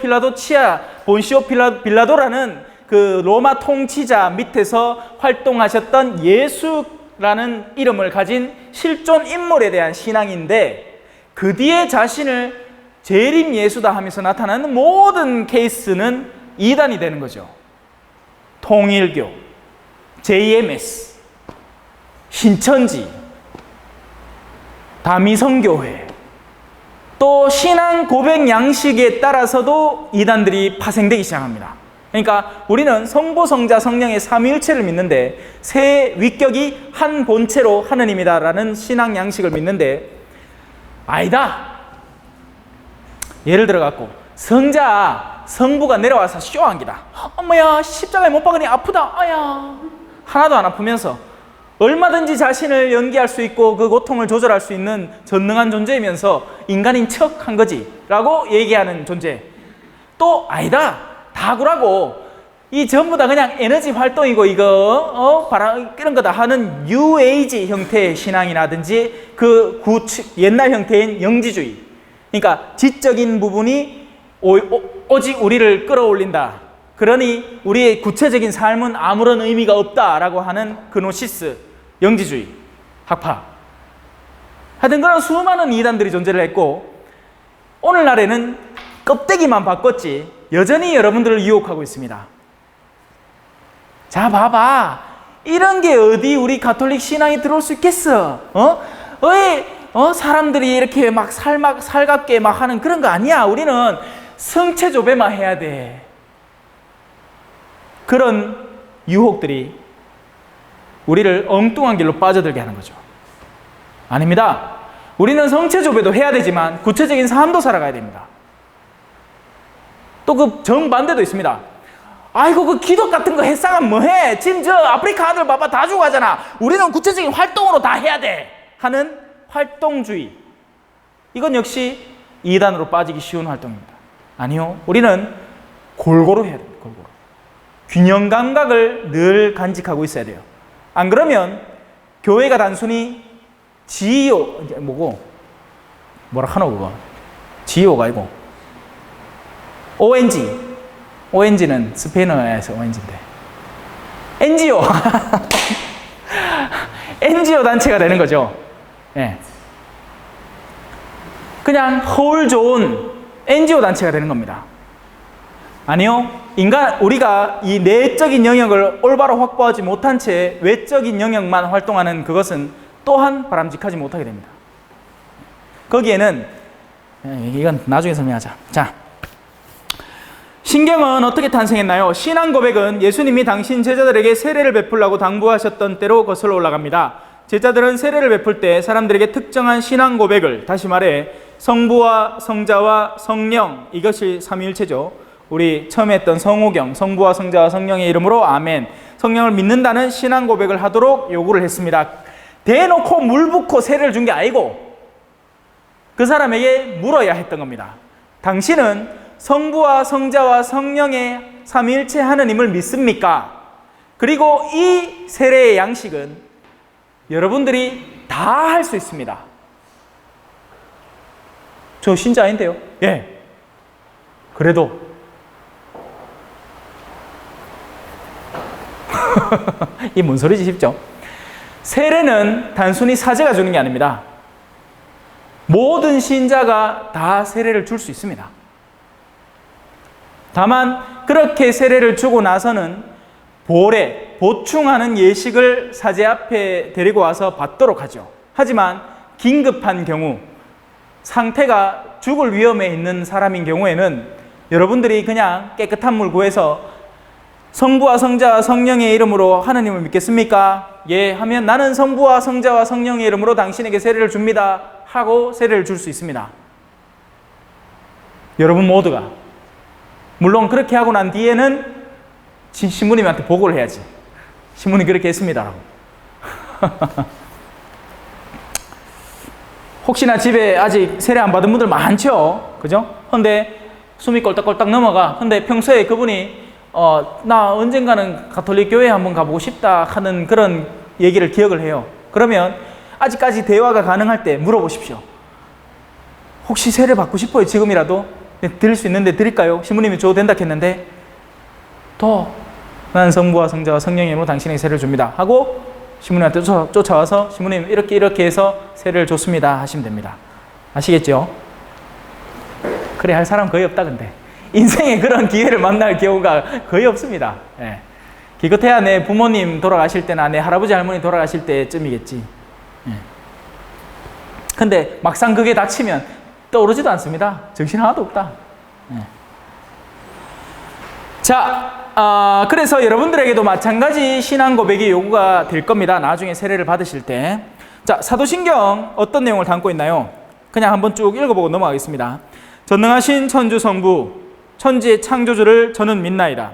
빌라도라는 그 로마 통치자 밑에서 활동하셨던 예수라는 이름을 가진 실존 인물에 대한 신앙인데 그 뒤에 자신을 재림 예수다 하면서 나타나는 모든 케이스는 이단이 되는 거죠. 통일교, JMS, 신천지, 다미성교회, 또 신앙 고백 양식에 따라서도 이단들이 파생되기 시작합니다. 그러니까 우리는 성부, 성자, 성령의 삼위일체를 믿는데 세 위격이 한 본체로 하느님이다라는 신앙 양식을 믿는데 아니다. 예를 들어갖고 성부가 내려와서 쇼한 기다. 엄마야 십자가에 못 박으니 아프다. 아야 하나도 안 아프면서 얼마든지 자신을 연기할 수 있고 그 고통을 조절할 수 있는 전능한 존재이면서 인간인 척 한 거지 라고 얘기하는 존재. 또 아니다. 다구라고 이 전부 다 그냥 에너지 활동이고 이거 이런 거다 하는 뉴에이지 형태의 신앙이라든지 그 옛날 형태인 영지주의. 그러니까 지적인 부분이 오직 우리를 끌어올린다. 그러니 우리의 구체적인 삶은 아무런 의미가 없다라고 하는 그노시스, 영지주의, 학파. 하여튼 그런 수많은 이단들이 존재를 했고 오늘날에는 껍데기만 바꿨지 여전히 여러분들을 유혹하고 있습니다. 자, 봐봐. 이런 게 어디 우리 가톨릭 신앙에 들어올 수 있겠어? 왜 사람들이 이렇게 막 살갑게 막 하는 그런 거 아니야. 우리는 성체조배만 해야 돼. 그런 유혹들이 우리를 엉뚱한 길로 빠져들게 하는 거죠. 아닙니다. 우리는 성체조배도 해야 되지만 구체적인 삶도 살아가야 됩니다. 또 그 정반대도 있습니다. 아이고 그 기독 같은 거 했상은 뭐해? 지금 저 아프리카 아들 봐봐 다 죽어가잖아. 우리는 구체적인 활동으로 다 해야 돼 하는 활동주의. 이건 역시 이단으로 빠지기 쉬운 활동입니다. 아니요, 우리는 골고루 해야 됩니다. 골고루. 균형 감각을 늘 간직하고 있어야 돼요. 안 그러면 교회가 단순히 GEO 뭐고 뭐라 하노 그거 GEO가 아니고 ONG는 스페인어에서 ONG인데 NGO NGO 단체가 되는 거죠. 네. 그냥 허울 좋은 NGO 단체가 되는 겁니다. 아니요, 우리가 이 내적인 영역을 올바로 확보하지 못한 채 외적인 영역만 활동하는 그것은 또한 바람직하지 못하게 됩니다. 거기에는 이건 나중에 설명하자. 자, 신경은 어떻게 탄생했나요? 신앙 고백은 예수님이 당신 제자들에게 세례를 베풀라고 당부하셨던 때로 거슬러 올라갑니다. 제자들은 세례를 베풀 때 사람들에게 특정한 신앙 고백을, 다시 말해 성부와 성자와 성령, 이것이 삼위일체죠. 우리 처음에 했던 성호경, 성부와 성자와 성령의 이름으로 아멘, 성령을 믿는다는 신앙 고백을 하도록 요구를 했습니다. 대놓고 물 붓고 세례를 준 게 아니고 그 사람에게 물어야 했던 겁니다. 당신은 성부와 성자와 성령의 삼위일체 하느님을 믿습니까? 그리고 이 세례의 양식은 여러분들이 다 할 수 있습니다. 저 신자 아닌데요? 예. 그래도 이 뭔 소리지 싶죠? 세례는 단순히 사제가 주는 게 아닙니다. 모든 신자가 다 세례를 줄 수 있습니다. 다만 그렇게 세례를 주고 나서는 보충하는 예식을 사제 앞에 데리고 와서 받도록 하죠. 하지만 긴급한 경우, 상태가 죽을 위험에 있는 사람인 경우에는 여러분들이 그냥 깨끗한 물 구해서 성부와 성자와 성령의 이름으로 하느님을 믿겠습니까? 예 하면 나는 성부와 성자와 성령의 이름으로 당신에게 세례를 줍니다 하고 세례를 줄 수 있습니다. 여러분 모두가. 물론 그렇게 하고 난 뒤에는 신부님한테 보고를 해야지. 신부님 그렇게 했습니다라고. 혹시나 집에 아직 세례 안 받은 분들 많죠? 그죠? 근데 숨이 꼴딱꼴딱 넘어가. 근데 평소에 그분이 나 언젠가는 가톨릭 교회 한번 가보고 싶다 하는 그런 얘기를 기억을 해요. 그러면 아직까지 대화가 가능할 때 물어보십시오. 혹시 세례 받고 싶어요? 지금이라도? 네, 드릴 수 있는데 드릴까요? 신부님이 줘도 된다 했는데 나는 성부와 성자와 성령의 이름으로 당신에게 세례를 줍니다 하고 신부님한테 쫓아와서 신부님 이렇게 해서 세례를 줬습니다 하시면 됩니다. 아시겠죠? 그래 할 사람 거의 없다. 근데 인생에 그런 기회를 만날 경우가 거의 없습니다. 예. 기껏해야 내 부모님 돌아가실 때나 내 할아버지 할머니 돌아가실 때쯤이겠지. 예. 근데 막상 그게 닥치면 떠오르지도 않습니다. 정신 하나도 없다. 예. 자, 그래서 여러분들에게도 마찬가지 신앙 고백이 요구가 될 겁니다. 나중에 세례를 받으실 때. 자, 사도신경 어떤 내용을 담고 있나요? 그냥 한번 쭉 읽어보고 넘어가겠습니다. 전능하신 천주 성부, 천지의 창조주를 저는 믿나이다.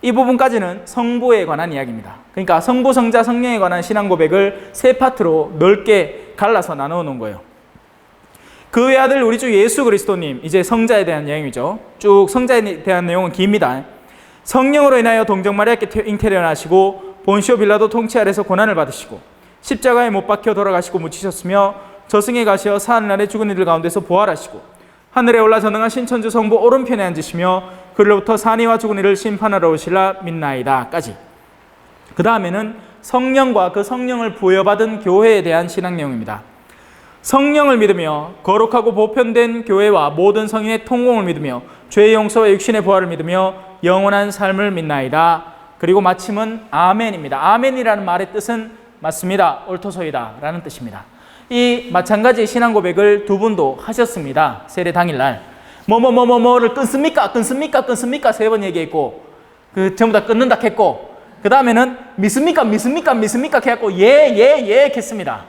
이 부분까지는 성부에 관한 이야기입니다. 그러니까 성부, 성자, 성령에 관한 신앙 고백을 세 파트로 넓게 갈라서 나누어 놓은 거예요. 그 외아들 우리 주 예수 그리스도님, 이제 성자에 대한 내용이죠. 쭉 성자에 대한 내용은 깁니다. 성령으로 인하여 동정 마리아께 잉태련하시고 본시오 빌라도 통치 아래서 고난을 받으시고 십자가에 못 박혀 돌아가시고 묻히셨으며 저승에 가시어 사흘날에 죽은 이들 가운데서 부활하시고 하늘에 올라 전능하신 천주 성부 오른편에 앉으시며 그로부터 산이와 죽은 이를 심판하러 오실라 믿나이다 까지. 그 다음에는 성령과 그 성령을 부여받은 교회에 대한 신앙 내용입니다. 성령을 믿으며 거룩하고 보편된 교회와 모든 성인의 통공을 믿으며 죄의 용서와 육신의 부활을 믿으며 영원한 삶을 믿나이다. 그리고 마침은 아멘입니다. 아멘이라는 말의 뜻은 맞습니다, 옳도소이다 라는 뜻입니다. 이 마찬가지의 신앙 고백을 두 분도 하셨습니다. 세례 당일날 뭐를 끊습니까? 세 번 얘기했고 그 전부 다 끊는다 했고 그 다음에는 믿습니까? 해갖고 예 했습니다.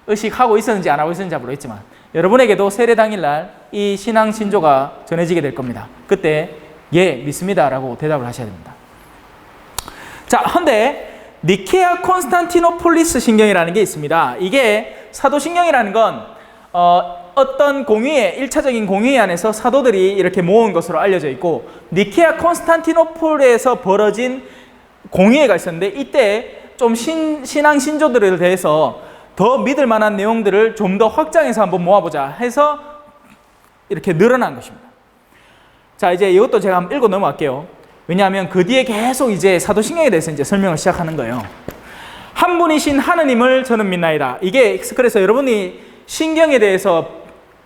의식하고 있었는지 안 하고 있었는지 모르겠지만 여러분에게도 세례 당일날 이 신앙 신조가 전해지게 될 겁니다. 그때 예 믿습니다 라고 대답을 하셔야 됩니다. 자, 근데 니케아 콘스탄티노폴리스 신경이라는 게 있습니다. 이게 사도신경이라는 건 어떤 공의회, 1차적인 공의회 안에서 사도들이 이렇게 모은 것으로 알려져 있고 니케아 콘스탄티노폴에서 벌어진 공의회가 있었는데 이때 좀 신앙 신조들에 대해서 더 믿을 만한 내용들을 좀 더 확장해서 한번 모아보자 해서 이렇게 늘어난 것입니다. 자, 이제 이것도 제가 한번 읽고 넘어갈게요. 왜냐하면 그 뒤에 계속 이제 사도신경에 대해서 이제 설명을 시작하는 거예요. 한 분이신 하느님을 저는 믿나이다. 이게 그래서 여러분이 신경에 대해서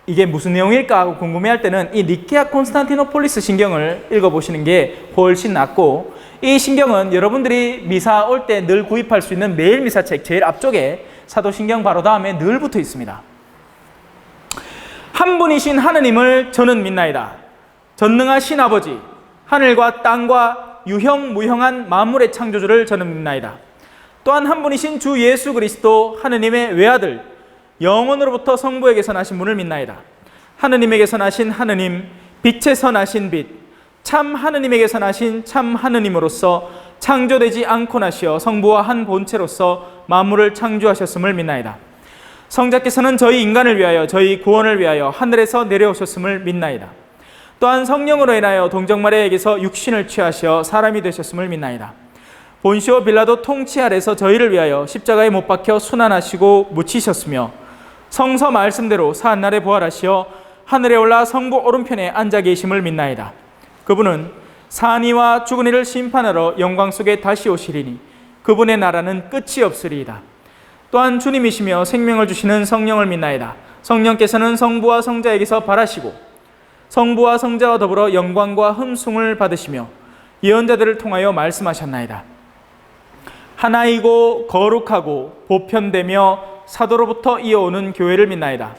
이게 무슨 내용일까 하고 궁금해할 때는 이 니케아 콘스탄티노폴리스 신경을 읽어보시는 게 훨씬 낫고 이 신경은 여러분들이 미사 올 때 늘 구입할 수 있는 매일 미사책 제일 앞쪽에 사도신경 바로 다음에 늘 붙어 있습니다. 한 분이신 하느님을 저는 믿나이다. 전능하신 아버지, 하늘과 땅과 유형 무형한 만물의 창조주를 저는 믿나이다. 또한 한 분이신 주 예수 그리스도 하느님의 외아들, 영원으로부터 성부에게서 나신 분을 믿나이다. 하느님에게서 나신 하느님, 빛에서 나신 빛, 참 하느님에게서 나신 참 하느님으로서 창조되지 않고 나시어 성부와 한 본체로서 만물을 창조하셨음을 믿나이다. 성자께서는 저희 인간을 위하여 저희 구원을 위하여 하늘에서 내려오셨음을 믿나이다. 또한 성령으로 인하여 동정마리아에게서 육신을 취하시어 사람이 되셨음을 믿나이다. 본시오 빌라도 통치 아래서 저희를 위하여 십자가에 못 박혀 순환하시고 묻히셨으며 성서 말씀대로 사한날에 부활하시어 하늘에 올라 성부 오른편에 앉아 계심을 믿나이다. 그분은 산이와 죽은 이를 심판하러 영광 속에 다시 오시리니 그분의 나라는 끝이 없으리이다. 또한 주님이시며 생명을 주시는 성령을 믿나이다. 성령께서는 성부와 성자에게서 발하시고 성부와 성자와 더불어 영광과 흠숭을 받으시며 예언자들을 통하여 말씀하셨나이다. 하나이고 거룩하고 보편되며 사도로부터 이어오는 교회를 믿나이다.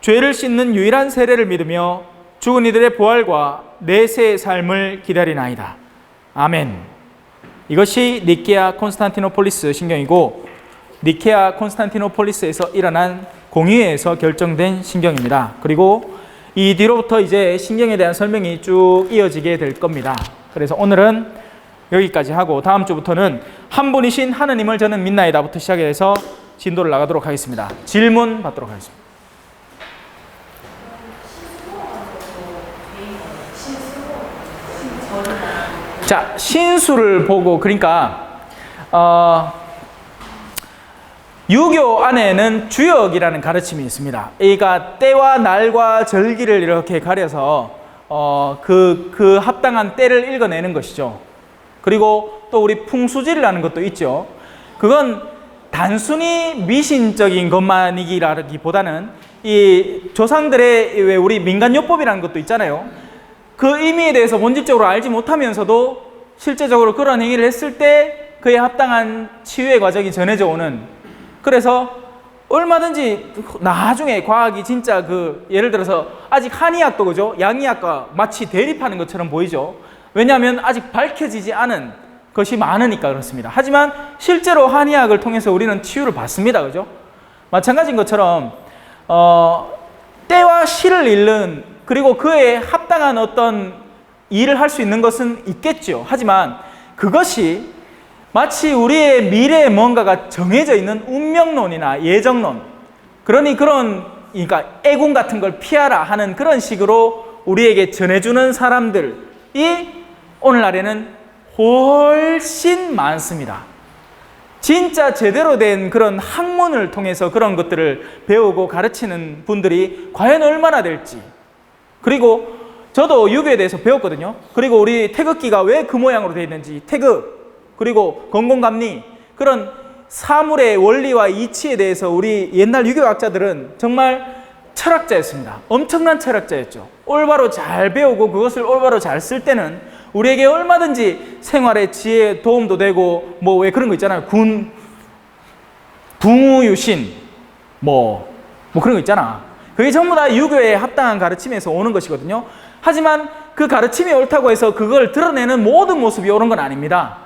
죄를 씻는 유일한 세례를 믿으며 죽은 이들의 부활과 내세의 삶을 기다리나이다. 아멘. 이것이 니케아 콘스탄티노폴리스 신경이고 니케아 콘스탄티노폴리스에서 일어난 공의회에서 결정된 신경입니다. 그리고 이 뒤로부터 이제 신경에 대한 설명이 쭉 이어지게 될 겁니다. 그래서 오늘은 여기까지 하고 다음 주부터는 한 분이신 하느님을 저는 믿나이다부터 시작해서 진도를 나가도록 하겠습니다. 질문 받도록 하겠습니다. 자, 신수를 보고 그러니까 유교 안에는 주역이라는 가르침이 있습니다. 그러니까 때와 날과 절기를 이렇게 가려서 그 합당한 때를 읽어내는 것이죠. 그리고 또 우리 풍수지리라는 것도 있죠. 그건 단순히 미신적인 것만이기보다는 이 조상들의 왜 우리 민간요법이라는 것도 있잖아요. 그 의미에 대해서 본질적으로 알지 못하면서도 실제적으로 그런 행위를 했을 때 그에 합당한 치유의 과정이 전해져 오는, 그래서 얼마든지 나중에 과학이 진짜 예를 들어서 아직 한의학도 그죠? 양의학과 마치 대립하는 것처럼 보이죠. 왜냐하면 아직 밝혀지지 않은 것이 많으니까 그렇습니다. 하지만 실제로 한의학을 통해서 우리는 치유를 받습니다. 그죠? 마찬가지인 것처럼 때와 시를 잃는, 그리고 그에 합당한 어떤 일을 할 수 있는 것은 있겠죠. 하지만 그것이 마치 우리의 미래에 뭔가가 정해져 있는 운명론이나 예정론, 그러니까 애군 같은 걸 피하라 하는 그런 식으로 우리에게 전해주는 사람들이 오늘날에는 훨씬 많습니다. 진짜 제대로 된 그런 학문을 통해서 그런 것들을 배우고 가르치는 분들이 과연 얼마나 될지. 그리고 저도 유교에 대해서 배웠거든요. 그리고 우리 태극기가 왜 그 모양으로 되어 있는지, 태극, 그리고 건공감리, 그런 사물의 원리와 이치에 대해서 우리 옛날 유교학자들은 정말 철학자였습니다. 엄청난 철학자였죠. 올바로 잘 배우고 그것을 올바로 잘 쓸 때는 우리에게 얼마든지 생활의 지혜에 도움도 되고, 왜 그런 거 있잖아요. 붕우유신, 뭐 그런 거 있잖아. 그게 전부 다 유교에 합당한 가르침에서 오는 것이거든요. 하지만 그 가르침이 옳다고 해서 그걸 드러내는 모든 모습이 옳은 건 아닙니다.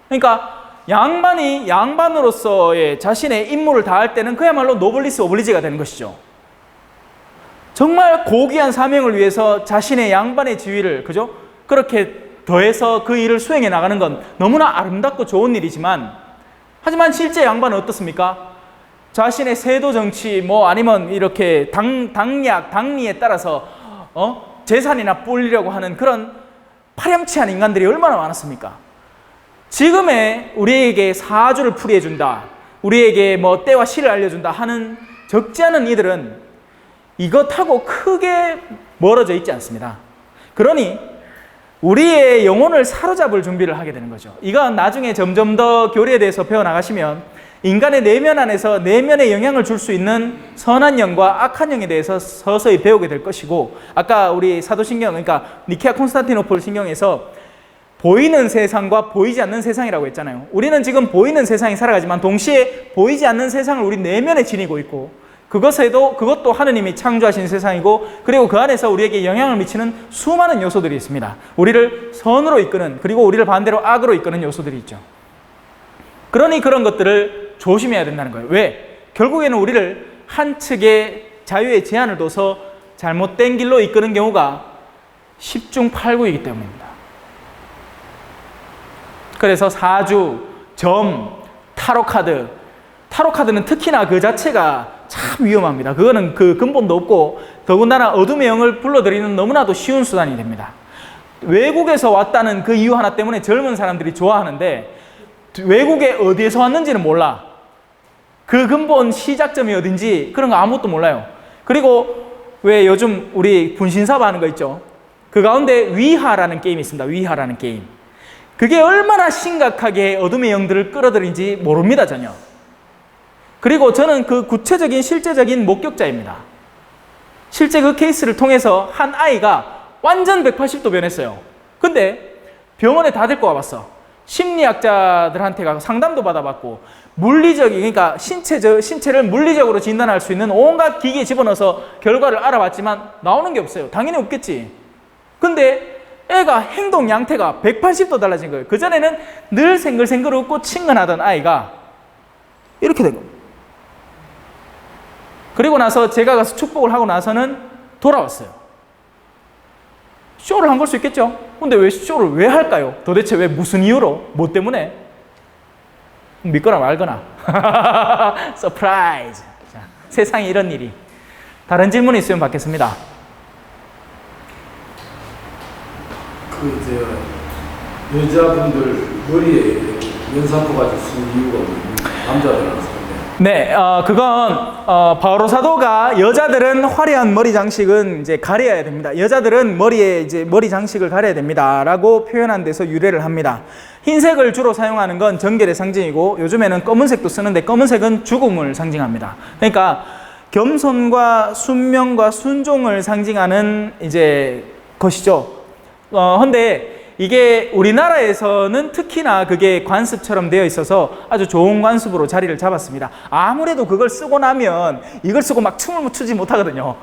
그러니까 양반이 양반으로서의 자신의 임무를 다할 때는 그야말로 노블리스 오블리지가 되는 것이죠. 정말 고귀한 사명을 위해서 자신의 양반의 지위를, 그죠? 그렇게 더해서 그 일을 수행해 나가는 건 너무나 아름답고 좋은 일이지만, 하지만 실제 양반은 어떻습니까? 자신의 세도 정치, 아니면 이렇게 당리에 따라서, 재산이나 뿔리려고 하는 그런 파렴치한 인간들이 얼마나 많았습니까? 지금의 우리에게 사주를 풀이해준다, 우리에게 때와 시를 알려준다 하는 적지 않은 이들은 이것하고 크게 멀어져 있지 않습니다. 그러니 우리의 영혼을 사로잡을 준비를 하게 되는 거죠. 이건 나중에 점점 더 교리에 대해서 배워나가시면 인간의 내면 안에서 내면에 영향을 줄 수 있는 선한 영과 악한 영에 대해서 서서히 배우게 될 것이고, 아까 우리 사도신경, 그러니까 니케아 콘스탄티노플 신경에서 보이는 세상과 보이지 않는 세상이라고 했잖아요. 우리는 지금 보이는 세상에 살아가지만 동시에 보이지 않는 세상을 우리 내면에 지니고 있고, 그것도 하느님이 창조하신 세상이고, 그리고 그 안에서 우리에게 영향을 미치는 수많은 요소들이 있습니다. 우리를 선으로 이끄는, 그리고 우리를 반대로 악으로 이끄는 요소들이 있죠. 그러니 그런 것들을 조심해야 된다는 거예요. 왜? 결국에는 우리를 한 측의 자유의 제한을 둬서 잘못된 길로 이끄는 경우가 10중 8구이기 때문입니다. 그래서 사주, 점, 타로카드는 특히나 그 자체가 참 위험합니다. 그거는 그 근본도 없고, 더군다나 어둠의 영을 불러들이는 너무나도 쉬운 수단이 됩니다. 외국에서 왔다는 그 이유 하나 때문에 젊은 사람들이 좋아하는데, 외국에 어디에서 왔는지는 몰라. 그 근본 시작점이 어딘지 그런 거 아무것도 몰라요. 그리고 왜 요즘 우리 분신사바 하는 거 있죠? 그 가운데 위하라는 게임이 있습니다. 위하라는 게임. 그게 얼마나 심각하게 어둠의 영들을 끌어들인지 모릅니다, 전혀. 그리고 저는 그 구체적인 실제적인 목격자입니다. 실제 그 케이스를 통해서 한 아이가 완전 180도 변했어요. 근데 병원에 다 데리고 와봤어. 심리학자들한테 가서 상담도 받아봤고, 물리적인, 그러니까 신체를 물리적으로 진단할 수 있는 온갖 기기에 집어넣어서 결과를 알아봤지만 나오는 게 없어요. 당연히 없겠지. 근데 애가 행동 양태가 180도 달라진 거예요. 그전에는 늘 생글생글 웃고 친근하던 아이가 이렇게 된 겁니다. 그리고 나서 제가 가서 축복을 하고 나서는 돌아왔어요. 쇼를 한 걸 수 있겠죠? 근데 왜 쇼를 왜 할까요? 도대체 왜 무슨 이유로? 뭐 때문에? 믿거나 말거나. 서프라이즈. 자, 세상에 이런 일이. 다른 질문 있으면 받겠습니다. 여자분들 머리에 면사포까지 쓴 이유가 뭡니까? 남자들은 네, 그건 바오로 사도가 여자들은 화려한 머리 장식은 이제 가려야 됩니다. 여자들은 머리에 이제 머리 장식을 가려야 됩니다라고 표현한 데서 유래를 합니다. 흰색을 주로 사용하는 건 정결의 상징이고, 요즘에는 검은색도 쓰는데 검은색은 죽음을 상징합니다. 그러니까 겸손과 순명과 순종을 상징하는 이제 것이죠. 근데 이게 우리나라에서는 특히나 그게 관습처럼 되어 있어서 아주 좋은 관습으로 자리를 잡았습니다. 아무래도 그걸 쓰고 나면 이걸 쓰고 막 춤을 추지 못하거든요.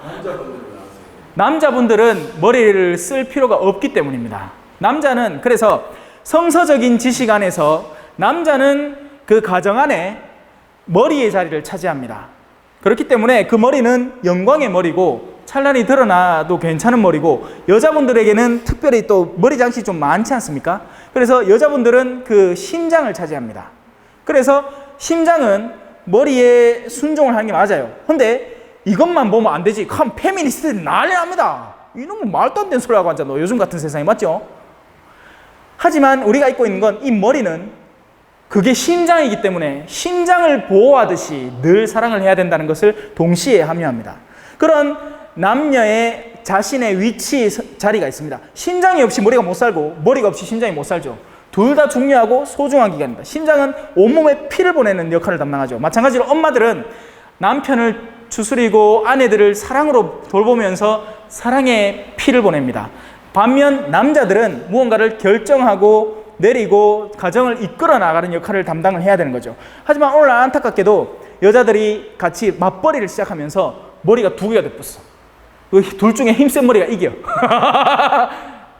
남자분들은 머리를 쓸 필요가 없기 때문입니다. 남자는 그래서 성서적인 지식 안에서 남자는 그 가정 안에 머리의 자리를 차지합니다. 그렇기 때문에 그 머리는 영광의 머리고 찬란히 드러나도 괜찮은 머리고, 여자분들에게는 특별히 또 머리 장식이 좀 많지 않습니까? 그래서 여자분들은 그 심장을 차지합니다. 그래서 심장은 머리에 순종을 하는 게 맞아요. 근데 이것만 보면 안 되지. 그럼 페미니스트들이 난리 납니다. 이놈은 말도 안 되는 소리 하고 앉았노. 요즘 같은 세상에, 맞죠? 하지만 우리가 입고 있는 건 이 머리는 그게 심장이기 때문에 심장을 보호하듯이 늘 사랑을 해야 된다는 것을 동시에 함유합니다. 그런 남녀의 자신의 위치 자리가 있습니다. 심장이 없이 머리가 못 살고 머리가 없이 심장이 못 살죠. 둘 다 중요하고 소중한 기관입니다. 심장은 온몸에 피를 보내는 역할을 담당하죠. 마찬가지로 엄마들은 남편을 추스리고 아내들을 사랑으로 돌보면서 사랑의 피를 보냅니다. 반면 남자들은 무언가를 결정하고 내리고 가정을 이끌어 나가는 역할을 담당을 해야 되는 거죠. 하지만 오늘 안타깝게도 여자들이 같이 맞벌이를 시작하면서 머리가 두 개가 돼버렸어. 둘 중에 힘센 머리가 이겨.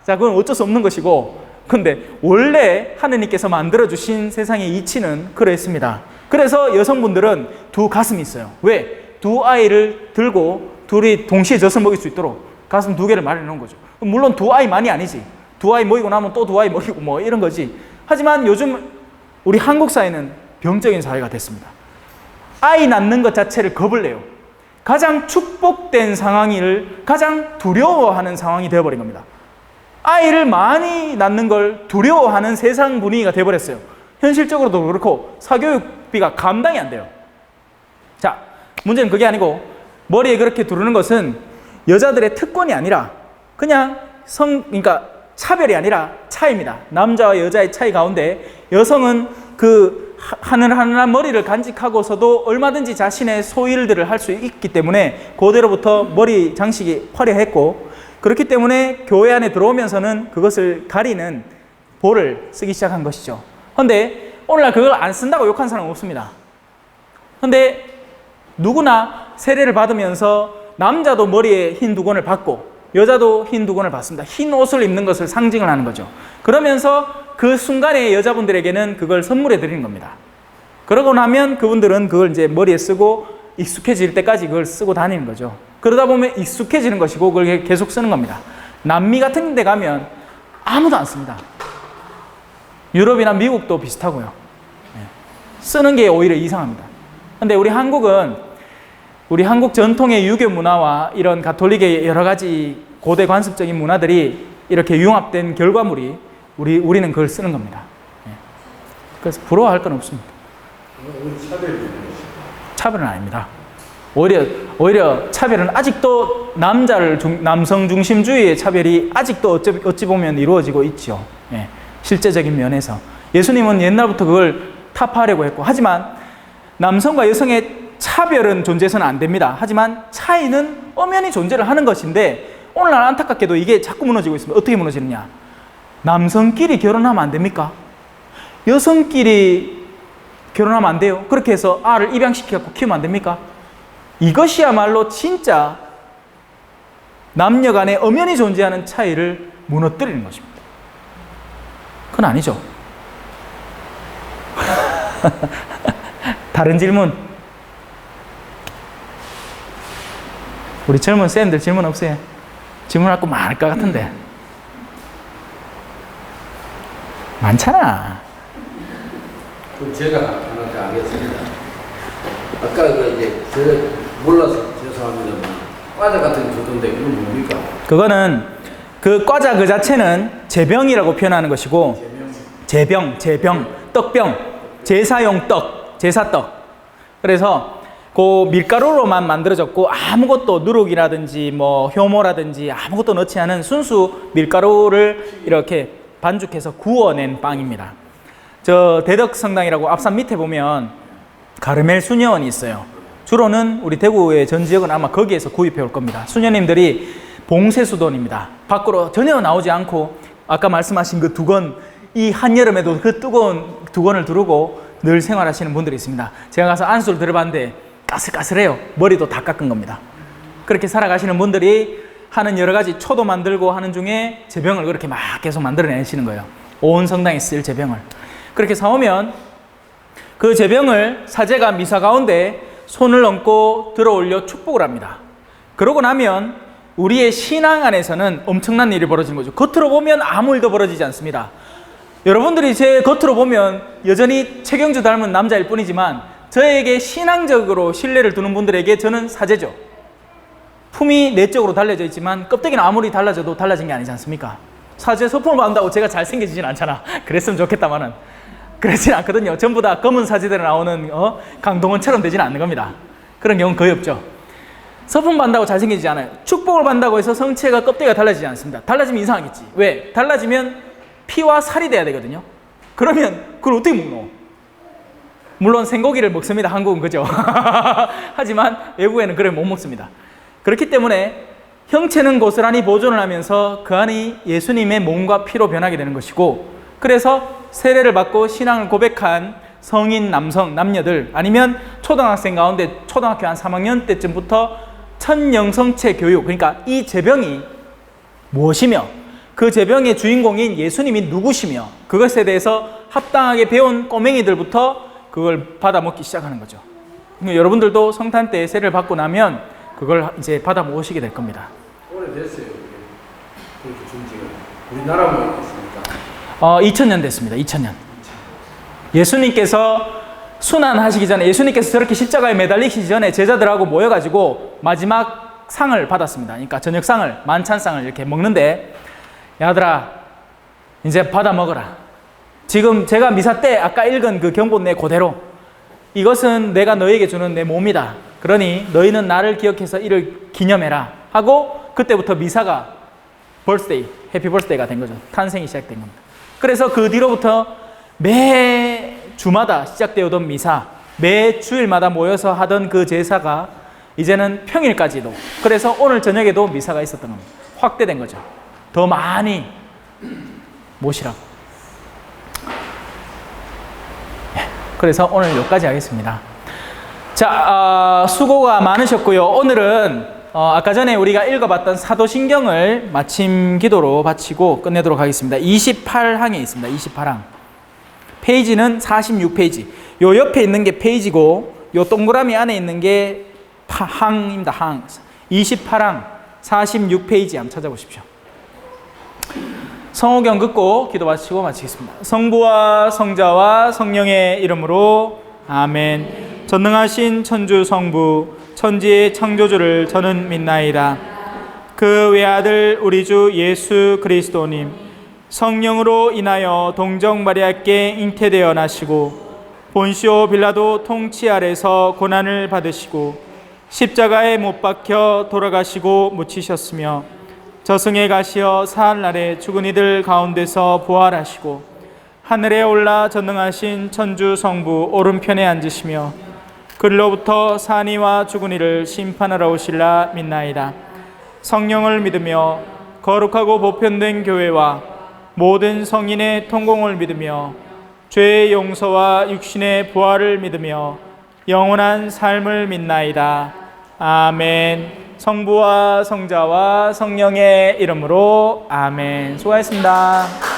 자, 그건 어쩔 수 없는 것이고, 근데 원래 하느님께서 만들어주신 세상의 이치는 그랬습니다. 그래서 여성분들은 두 가슴이 있어요. 왜? 두 아이를 들고 둘이 동시에 젖을 먹일 수 있도록 가슴 두 개를 마련해 놓은 거죠. 물론 두 아이만이 아니지. 두 아이 먹이고 나면 또 두 아이 먹이고 뭐 이런 거지. 하지만 요즘 우리 한국 사회는 병적인 사회가 됐습니다. 아이 낳는 것 자체를 겁을 내요. 가장 축복된 상황을 가장 두려워하는 상황이 되어버린 겁니다. 아이를 많이 낳는 걸 두려워하는 세상 분위기가 되어버렸어요. 현실적으로도 그렇고 사교육비가 감당이 안 돼요. 자, 문제는 그게 아니고 머리에 그렇게 두르는 것은 여자들의 특권이 아니라 그냥 그러니까 차별이 아니라 차이입니다. 남자와 여자의 차이 가운데 여성은 그 하늘하늘한 머리를 간직하고서도 얼마든지 자신의 소일들을 할 수 있기 때문에 고대로부터 머리 장식이 화려했고, 그렇기 때문에 교회 안에 들어오면서는 그것을 가리는 볼을 쓰기 시작한 것이죠. 그런데 오늘날 그걸 안 쓴다고 욕한 사람은 없습니다. 그런데 누구나 세례를 받으면서 남자도 머리에 흰 두건을 받고 여자도 흰 두건을 받습니다. 흰 옷을 입는 것을 상징을 하는 거죠. 그러면서 그 순간에 여자분들에게는 그걸 선물해 드리는 겁니다. 그러고 나면 그분들은 그걸 이제 머리에 쓰고 익숙해질 때까지 그걸 쓰고 다니는 거죠. 그러다 보면 익숙해지는 것이고 그걸 계속 쓰는 겁니다. 남미 같은 데 가면 아무도 안 씁니다. 유럽이나 미국도 비슷하고요. 쓰는 게 오히려 이상합니다. 근데 우리 한국은 우리 한국 전통의 유교 문화와 이런 가톨릭의 여러 가지 고대 관습적인 문화들이 이렇게 융합된 결과물이 우리는 그걸 쓰는 겁니다. 그래서 부러워할 건 없습니다. 차별은 아닙니다. 오히려 차별은 아직도 남성 중심주의의 차별이 아직도 어찌 보면 이루어지고 있죠. 실제적인 면에서 예수님은 옛날부터 그걸 타파하려고 했고, 하지만 남성과 여성의 차별은 존재해서는 안 됩니다. 하지만 차이는 엄연히 존재를 하는 것인데 오늘날 안타깝게도 이게 자꾸 무너지고 있습니다. 어떻게 무너지느냐? 남성끼리 결혼하면 안 됩니까? 여성끼리 결혼하면 안 돼요? 그렇게 해서 알을 입양시켜서 키우면 안 됩니까? 이것이야말로 진짜 남녀 간에 엄연히 존재하는 차이를 무너뜨리는 것입니다. 그건 아니죠. 다른 질문. 우리 젊은 쌤들 질문 없어요? 질문할 거 많을 것 같은데. 많잖아. 그럼 제가 하나 더 하겠습니다. 아까 그 이제 제가 몰라서 죄송합니다만 과자 같은 거 주던데 그건 뭡니까? 그거는 그 과자 그 자체는 제병이라고 표현하는 것이고, 제병, 떡병, 제사용 떡, 제사떡. 그래서 그 밀가루로만 만들어졌고 아무것도 누룩이라든지 뭐 효모라든지 아무것도 넣지 않은 순수 밀가루를 이렇게 반죽해서 구워낸 빵입니다. 저 대덕성당이라고 앞산 밑에 보면 가르멜 수녀원이 있어요. 주로는 우리 대구의 전 지역은 아마 거기에서 구입해 올 겁니다. 수녀님들이 봉쇄수돈입니다. 밖으로 전혀 나오지 않고 아까 말씀하신 그 두건, 이 한여름에도 그 뜨거운 두건을 두르고 늘 생활하시는 분들이 있습니다. 제가 가서 안수를 들어봤는데 까슬까슬해요. 머리도 다 깎은 겁니다. 그렇게 살아가시는 분들이 하는 여러 가지 초도 만들고 하는 중에 제병을 그렇게 막 계속 만들어내시는 거예요. 온 성당에 쓸 제병을. 그렇게 사오면 그 제병을 사제가 미사 가운데 손을 얹고 들어 올려 축복을 합니다. 그러고 나면 우리의 신앙 안에서는 엄청난 일이 벌어지는 거죠. 겉으로 보면 아무 일도 벌어지지 않습니다. 여러분들이 제 겉으로 보면 여전히 최경주 닮은 남자일 뿐이지만 저에게 신앙적으로 신뢰를 두는 분들에게 저는 사제죠. 품이 내적으로 달라져 있지만 껍데기는 아무리 달라져도 달라진 게 아니지 않습니까? 사제 소품을 받는다고 제가 잘생기지진 않잖아. 그랬으면 좋겠다마는 그렇진 않거든요. 전부 다 검은 사제들에 나오는 강동원처럼 되지는 않는 겁니다. 그런 경우는 거의 없죠. 서품 받는다고 잘생기지 않아요. 축복을 받는다고 해서 성체가 껍데기가 달라지지 않습니다. 달라지면 이상하겠지. 왜? 달라지면 피와 살이 돼야 되거든요. 그러면 그걸 어떻게 먹노? 물론 생고기를 먹습니다. 한국은 그죠? 하지만 외국에는 그걸 못 먹습니다. 그렇기 때문에 형체는 고스란히 보존을 하면서 그 안이 예수님의 몸과 피로 변하게 되는 것이고, 그래서 세례를 받고 신앙을 고백한 성인 남녀들 아니면 초등학생 가운데 초등학교 한 3학년 때쯤부터 천영성체 교육, 그러니까 이 제병이 무엇이며 그 제병의 주인공인 예수님이 누구시며 그것에 대해서 합당하게 배운 꼬맹이들부터 그걸 받아 먹기 시작하는 거죠. 그러니까 여러분들도 성탄 때 세례를 받고 나면 그걸 이제 받아 먹으시게 될 겁니다. 오래됐어요. 그렇게 준지가. 우리나라만 있습니까? 2000년 됐습니다. 2000년. 예수님께서 순환하시기 전에, 예수님께서 저렇게 십자가에 매달리시기 전에 제자들하고 모여가지고 마지막 상을 받았습니다. 그러니까 저녁상을, 만찬상을 이렇게 먹는데, 야들아 이제 받아 먹어라. 지금 제가 미사 때 아까 읽은 그 경본내 그대로 이것은 내가 너에게 주는 내 몸이다. 그러니 너희는 나를 기억해서 이를 기념해라 하고 그때부터 미사가 벌스데이, 해피 벌스데이가 된 거죠. 탄생이 시작된 겁니다. 그래서 그 뒤로부터 매 주마다 시작되어던 미사, 매 주일마다 모여서 하던 그 제사가 이제는 평일까지도, 그래서 오늘 저녁에도 미사가 있었던 겁니다. 확대된 거죠. 더 많이 모시라고. 그래서 오늘 여기까지 하겠습니다. 자, 수고가 많으셨고요. 오늘은 아까 전에 우리가 읽어봤던 사도신경을 마침 기도로 바치고 끝내도록 하겠습니다. 28항에 있습니다. 28항. 페이지는 46페이지. 요 옆에 있는 게 페이지고 요 동그라미 안에 있는 게 항입니다. 항. 28항 46페이지 한번 찾아보십시오. 성호경 긋고 기도 마치고 마치겠습니다. 성부와 성자와 성령의 이름으로 아멘. 전능하신 천주 성부 천지의 창조주를 저는 믿나이다. 그 외아들 우리 주 예수 그리스도님 성령으로 인하여 동정 마리아께 잉태되어 나시고 본시오 빌라도 통치 아래서 고난을 받으시고 십자가에 못 박혀 돌아가시고 묻히셨으며 저승에 가시어 사흘날에 죽은 이들 가운데서 부활하시고 하늘에 올라 전능하신 천주 성부 오른편에 앉으시며 그로부터 산이와 죽은 이를 심판하러 오실라 믿나이다. 성령을 믿으며 거룩하고 보편된 교회와 모든 성인의 통공을 믿으며 죄의 용서와 육신의 부활을 믿으며 영원한 삶을 믿나이다. 아멘. 성부와 성자와 성령의 이름으로 아멘. 수고하셨습니다.